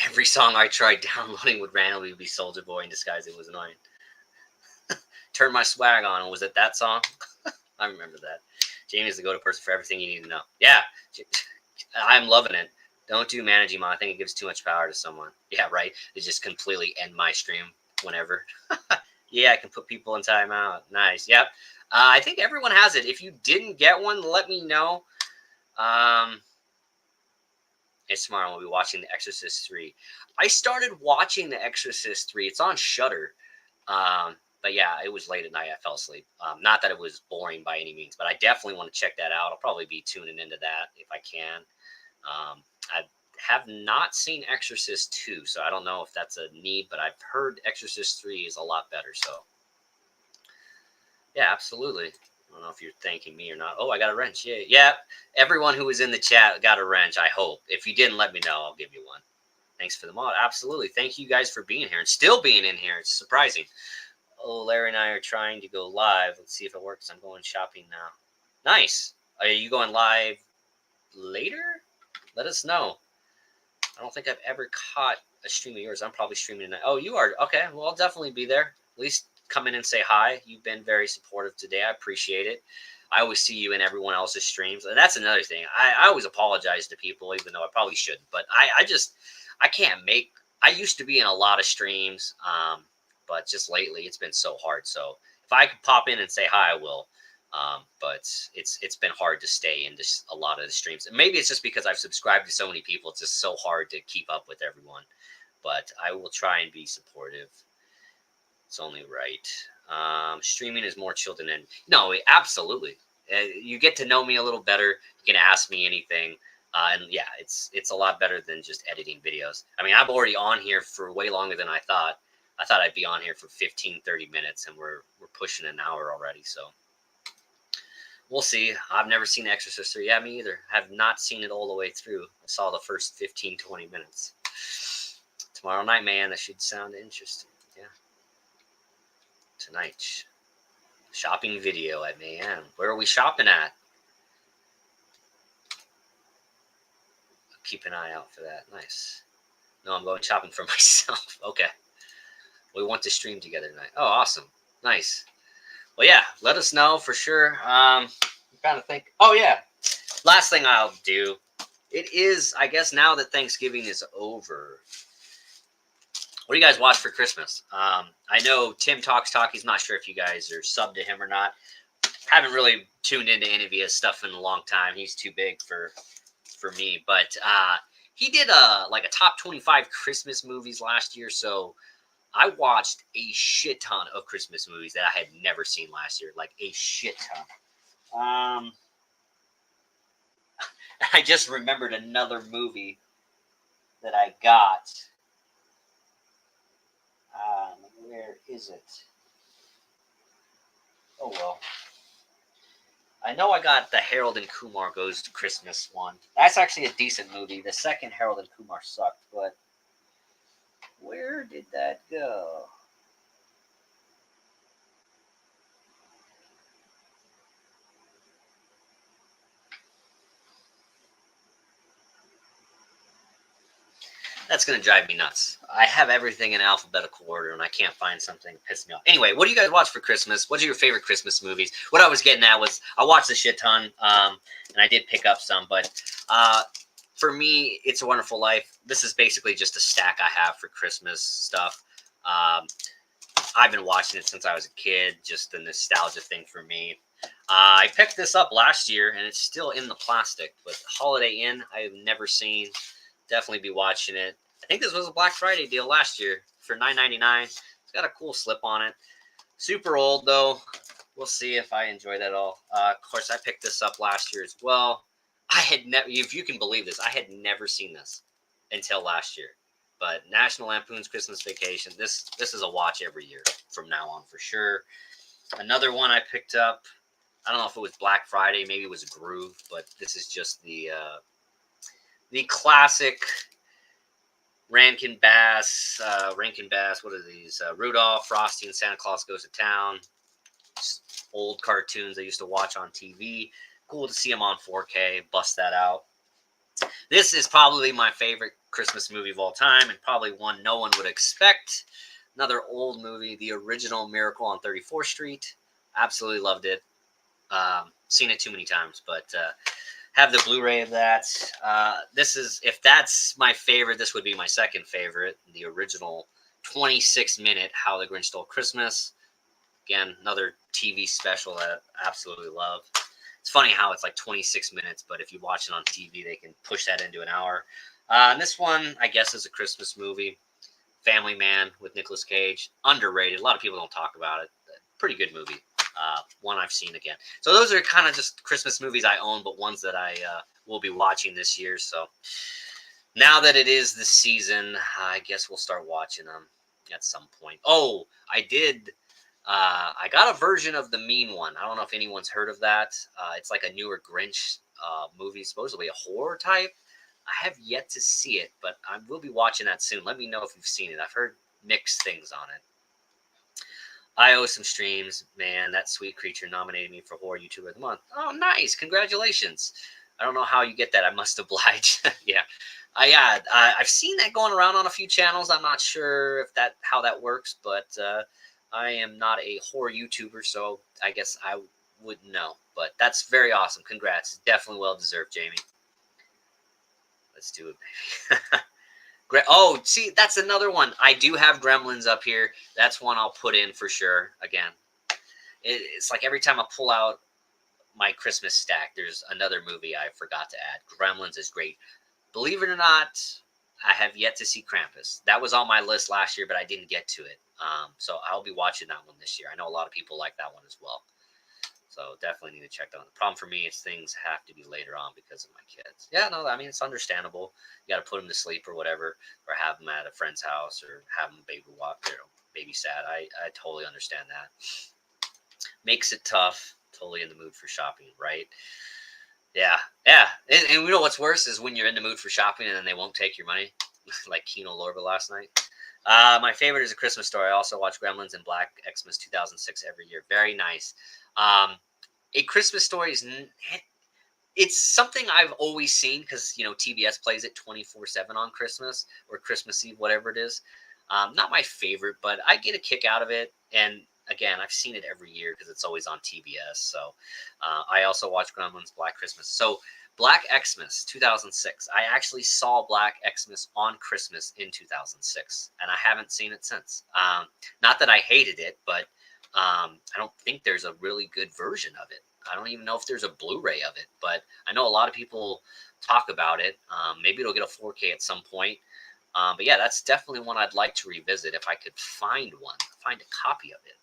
[SPEAKER 3] every song I tried downloading would randomly be Soulja Boy in disguise. It was annoying. Turn My Swag On. Was it that song? I remember that. Jamie's the go-to person for everything you need to know. Yeah, I'm loving it. Don't do managing mod. I think it gives too much power to someone. Yeah, right. They just completely end my stream whenever. Yeah, I can put people in timeout. Nice. Yep. I think everyone has it. If you didn't get one, let me know. It's tomorrow. We'll be watching The Exorcist 3. I started watching The Exorcist 3. It's on Shudder. But yeah, it was late at night. I fell asleep. Not that it was boring by any means, but I definitely want to check that out. I'll probably be tuning into that if I can. I have not seen Exorcist 2, so I don't know if that's a need, but I've heard Exorcist 3 is a lot better. So yeah, absolutely. I don't know if you're thanking me or not. Oh, I got a wrench. Yeah. Yeah. Everyone who was in the chat got a wrench, I hope. If you didn't, let me know. I'll give you one. Thanks for the mod. Absolutely. Thank you guys for being here and still being in here. It's surprising. Oh, Larry and I are trying to go live. Let's see if it works. I'm going shopping now. Nice. Are you going live later? Let us know. I don't think I've ever caught a stream of yours. I'm probably streaming tonight. Oh, you are? Okay. Well, I'll definitely be there. At least come in and say hi. You've been very supportive today. I appreciate it. I always see you in everyone else's streams. And that's another thing. I always apologize to people, even though I probably shouldn't. But I can't make, I used to be in a lot of streams, but just lately it's been so hard. So if I could pop in and say hi, I will. But it's been hard to stay in just a lot of the streams. And maybe it's just because I've subscribed to so many people. It's just so hard to keep up with everyone. But I will try and be supportive. It's only right. Streaming is more chill than no, absolutely. You get to know me a little better. You can ask me anything. And yeah, it's a lot better than just editing videos. I mean, I'm already on here for way longer than I thought. I thought I'd be on here for 15, 30 minutes, and we're pushing an hour already. So we'll see. I've never seen Exorcist 3. Yeah, me either. Have not seen it all the way through. I saw the first 15, 20 minutes. Tomorrow night, man, that should sound interesting. Yeah. Tonight. Shopping video at Mayhem. Where are we shopping at? Keep an eye out for that. Nice. No, I'm going shopping for myself. Okay. We want to stream together tonight. Oh, awesome. Nice. Well, yeah, let us know for sure. I'm trying to think. Oh, yeah. Last thing I'll do. It is, I guess, now that Thanksgiving is over. What do you guys watch for Christmas? I know Tim Talks Talkies. Not sure if you guys are subbed to him or not. Haven't really tuned into any of his stuff in a long time. He's too big for me. But he did a top 25 Christmas movies last year. So I watched a shit ton of Christmas movies that I had never seen last year. Like a shit ton. I just remembered another movie that I got. Where is it? Oh, well. I know I got the Harold and Kumar Goes to Christmas one. That's actually a decent movie. The second Harold and Kumar sucked, but where did that go? That's going to drive me nuts. I have everything in alphabetical order, and I can't find something to piss me off. Anyway, what do you guys watch for Christmas? What are your favorite Christmas movies? What I was getting at was I watched a shit ton, and I did pick up some. But for me, It's a Wonderful Life. This is basically just a stack I have for Christmas stuff. I've been watching it since I was a kid, just a nostalgia thing for me. I picked this up last year, and it's still in the plastic. But Holiday Inn, I've never seen. Definitely be watching it. I think this was a Black Friday deal last year for $9.99. It's got a cool slip on it. Super old, though. We'll see if I enjoy that all. Of course, I picked this up last year as well. I had never, if you can believe this, I had never seen this until last year. But National Lampoon's Christmas Vacation, this is a watch every year from now on for sure. Another one I picked up, I don't know if it was Black Friday, maybe it was Groove, but this is just the classic Rankin Bass, what are these? Rudolph, Frosty, and Santa Claus Goes to Town. Just old cartoons I used to watch on TV. Cool to see them on 4K. Bust that out. This is probably my favorite Christmas movie of all time, and probably one no one would expect. Another old movie, the original Miracle on 34th Street. Absolutely loved it. Seen it too many times, but have the Blu-ray of that. This is, if that's my favorite, this would be my second favorite. The original 26-minute How the Grinch Stole Christmas. Again, another TV special that I absolutely love. It's funny how it's like 26 minutes, but if you watch it on TV, they can push that into an hour. And this one, I guess, is a Christmas movie. Family Man with Nicolas Cage. Underrated. A lot of people don't talk about it. Pretty good movie. One I've seen again. So those are kind of just Christmas movies I own, but ones that I will be watching this year. So now that it is the season, I guess we'll start watching them at some point. Oh, I did. I got a version of The Mean One. I don't know if anyone's heard of that. It's like a newer Grinch movie, supposedly a horror type. I have yet to see it, but I will be watching that soon. Let me know if you've seen it. I've heard mixed things on it. I owe some streams. Man, that sweet creature nominated me for Horror YouTuber of the Month. Oh, nice. Congratulations. I don't know how you get that. I must oblige. Yeah. I've seen that going around on a few channels. I'm not sure if how that works, but I am not a horror YouTuber, so I guess I wouldn't know. But that's very awesome. Congrats. Definitely well deserved, Jamie. Let's do it, baby. Oh, see, that's another one. I do have Gremlins up here. That's one I'll put in for sure. Again, it's like every time I pull out my Christmas stack, there's another movie I forgot to add. Gremlins is great. Believe it or not, I have yet to see Krampus. That was on my list last year, but I didn't get to it. So I'll be watching that one this year. I know a lot of people like that one as well. So definitely need to check that one. The problem for me is things have to be later on because of my kids. Yeah, no, I mean, it's understandable. You got to put them to sleep or whatever, or have them at a friend's house or have them babysat. I totally understand that. Makes it tough. Totally in the mood for shopping, right? Yeah. And we know what's worse is when you're in the mood for shopping and then they won't take your money, like Kino Lorber last night. My favorite is A Christmas Story. I also watch Gremlins and Black Xmas 2006 every year. Very nice. A Christmas Story it's something I've always seen because, TBS plays it 24/7 on Christmas or Christmas Eve, whatever it is. Not my favorite, but I get a kick out of it. And again, I've seen it every year because it's always on TBS. So I also watch Gremlins, Black Christmas. So Black Xmas 2006. I actually saw Black Xmas on Christmas in 2006, and I haven't seen it since. Not that I hated it, but I don't think there's a really good version of it. I don't even know if there's a Blu-ray of it, but I know a lot of people talk about it. Maybe it'll get a 4K at some point. But yeah, that's definitely one I'd like to revisit if I could find a copy of it.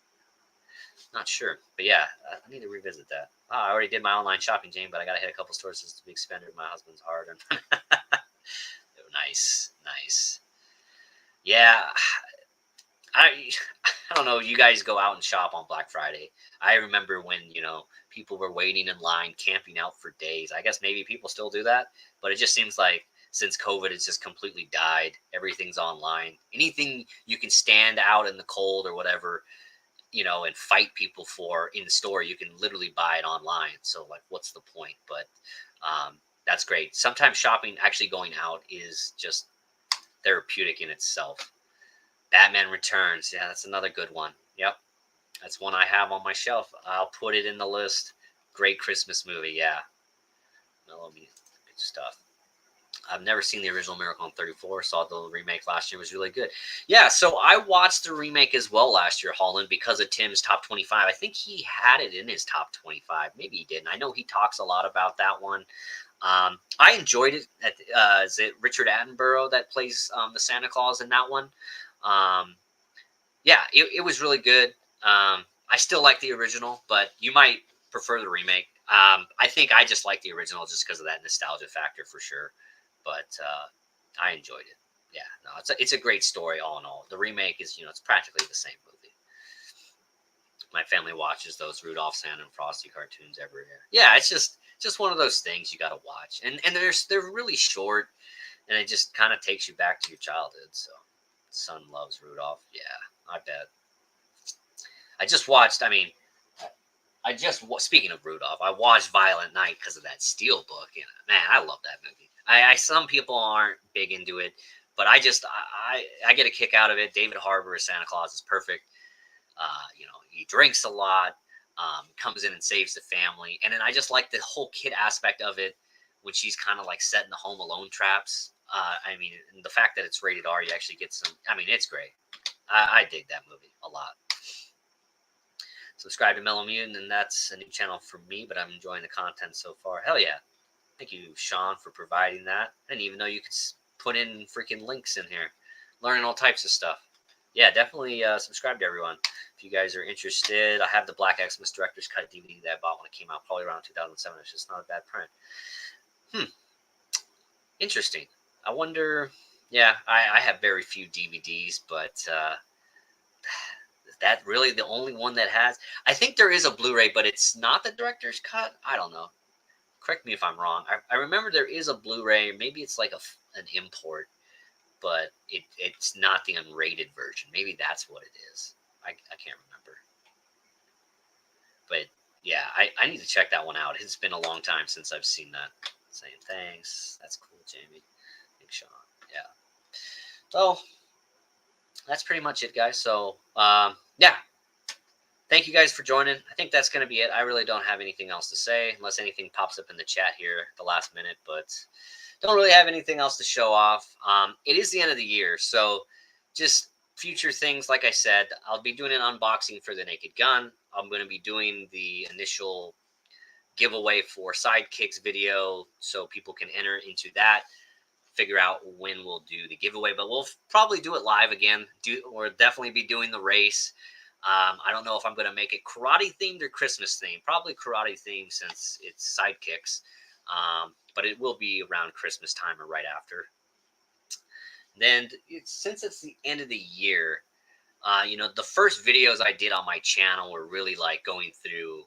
[SPEAKER 3] Not sure, but yeah, I need to revisit that. Oh, I already did my online shopping, Jane, but I gotta hit a couple stores just to be expended. My husband's hard. Nice. Yeah, I don't know. You guys go out and shop on Black Friday. I remember when people were waiting in line, camping out for days. I guess maybe people still do that, but it just seems like since COVID, it's just completely died. Everything's online. Anything you can stand out in the cold or whatever, and fight people for in the store, you can literally buy it online. So like, what's the point? But that's great. Sometimes shopping, actually going out, is just therapeutic in itself. Batman Returns. Yeah, that's another good one. Yep. That's one I have on my shelf. I'll put it in the list. Great Christmas movie. Yeah. Good stuff. I've never seen the original Miracle on 34. Saw the remake last year. It was really good. Yeah, so I watched the remake as well last year, Holland, because of Tim's top 25. I think he had it in his top 25. Maybe he didn't. I know he talks a lot about that one. I enjoyed it. Is it Richard Attenborough that plays the Santa Claus in that one? Yeah, it was really good. I still like the original, but you might prefer the remake. I think I just like the original just because of that nostalgia factor for sure. But I enjoyed it. Yeah, no, it's a great story all in all. The remake is, it's practically the same movie. My family watches those Rudolph, Santa, and Frosty cartoons every year. Yeah, it's just one of those things you got to watch, and they're really short, and it just kind of takes you back to your childhood. So, son loves Rudolph. Yeah, I bet. Speaking of Rudolph, I watched Violent Night because of that Steelbook. Man, I love that movie. Some people aren't big into it, but I get a kick out of it. David Harbour as Santa Claus is perfect. He drinks a lot, comes in and saves the family. And then I just like the whole kid aspect of it when she's kind of like setting the Home Alone traps. And the fact that it's rated R, you actually get some, it's great. I dig that movie a lot. subscribe to Mellow Mutant, and that's a new channel for me, but I'm enjoying the content so far. Hell yeah. Thank you, Sean, for providing that. I didn't even know you could put in freaking links in here. Learning all types of stuff. Yeah, definitely subscribe to everyone. If you guys are interested, I have the Black Xmas Director's Cut DVD that I bought when it came out, probably around 2007. It's just not a bad print. Interesting. I wonder... Yeah, I have very few DVDs, but is that really the only one that has... I think there is a Blu-ray, but it's not the Director's Cut? I don't know. Correct me if I'm wrong. I remember there is a Blu-ray. Maybe it's like an import, but it's not the unrated version. Maybe that's what it is. I can't remember. But yeah, I need to check that one out. It's been a long time since I've seen that. Saying thanks. That's cool, Jamie. Thanks, Sean. Yeah. So that's pretty much it, guys. So yeah. Thank you guys for joining. I think that's going to be it. I really don't have anything else to say unless anything pops up in the chat here at the last minute, but don't really have anything else to show off. It is the end of the year, so just future things, like I said, I'll be doing an unboxing for the Naked Gun. I'm going to be doing the initial giveaway for Sidekicks video so people can enter into that, figure out when we'll do the giveaway, but we'll probably do it live again. We'll definitely be doing the race. I don't know if I'm going to make it karate themed or Christmas themed. Probably karate themed since it's Sidekicks. But it will be around Christmas time or right after. Then since it's the end of the year, the first videos I did on my channel were really like going through,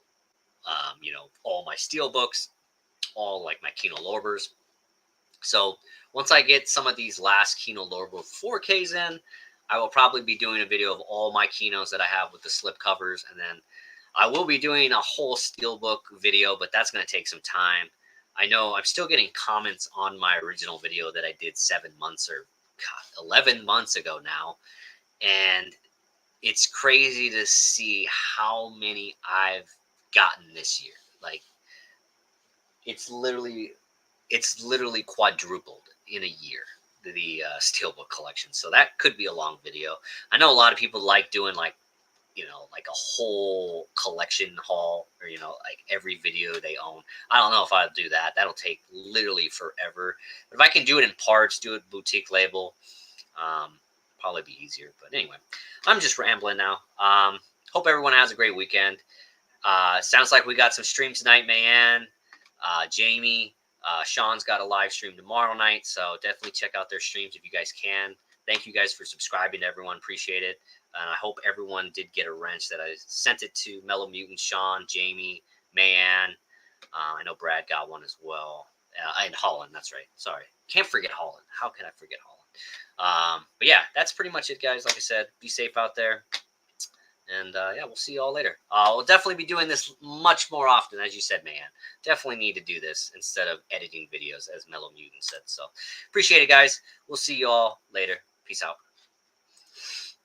[SPEAKER 3] all my steelbooks, all like my Kino Lorbers. So once I get some of these last Kino Lorber 4Ks in, I will probably be doing a video of all my Kinos that I have with the slip covers, and then I will be doing a whole steelbook video, but that's going to take some time. I know I'm still getting comments on my original video that I did 11 months ago now, and it's crazy to see how many I've gotten this year. Like, it's literally quadrupled in a year, the steelbook collection. So that could be a long video. I know a lot of people like doing like a whole collection haul, or like every video they own. I don't know if I'll do that. That'll take literally forever. But if I can do it in parts, do it boutique label, probably be easier. But anyway, I'm just rambling now. Hope everyone has a great weekend. Sounds like we got some stream tonight, Mayan, Jamie. Sean's got a live stream tomorrow night, so definitely check out their streams if you guys can. Thank you guys for subscribing to everyone. Appreciate it. And I hope everyone did get a wrench that I sent it to Mellow Mutant, Sean, Jamie, Mayan. I know Brad got one as well. And Holland, that's right. Sorry. Can't forget Holland. How can I forget Holland? But yeah, that's pretty much it, guys. Like I said, be safe out there. And yeah, we'll see you all later. We'll definitely be doing this much more often, as you said, man. Definitely need to do this instead of editing videos, as Mellow Mutant said. So appreciate it, guys. We'll see you all later. Peace out.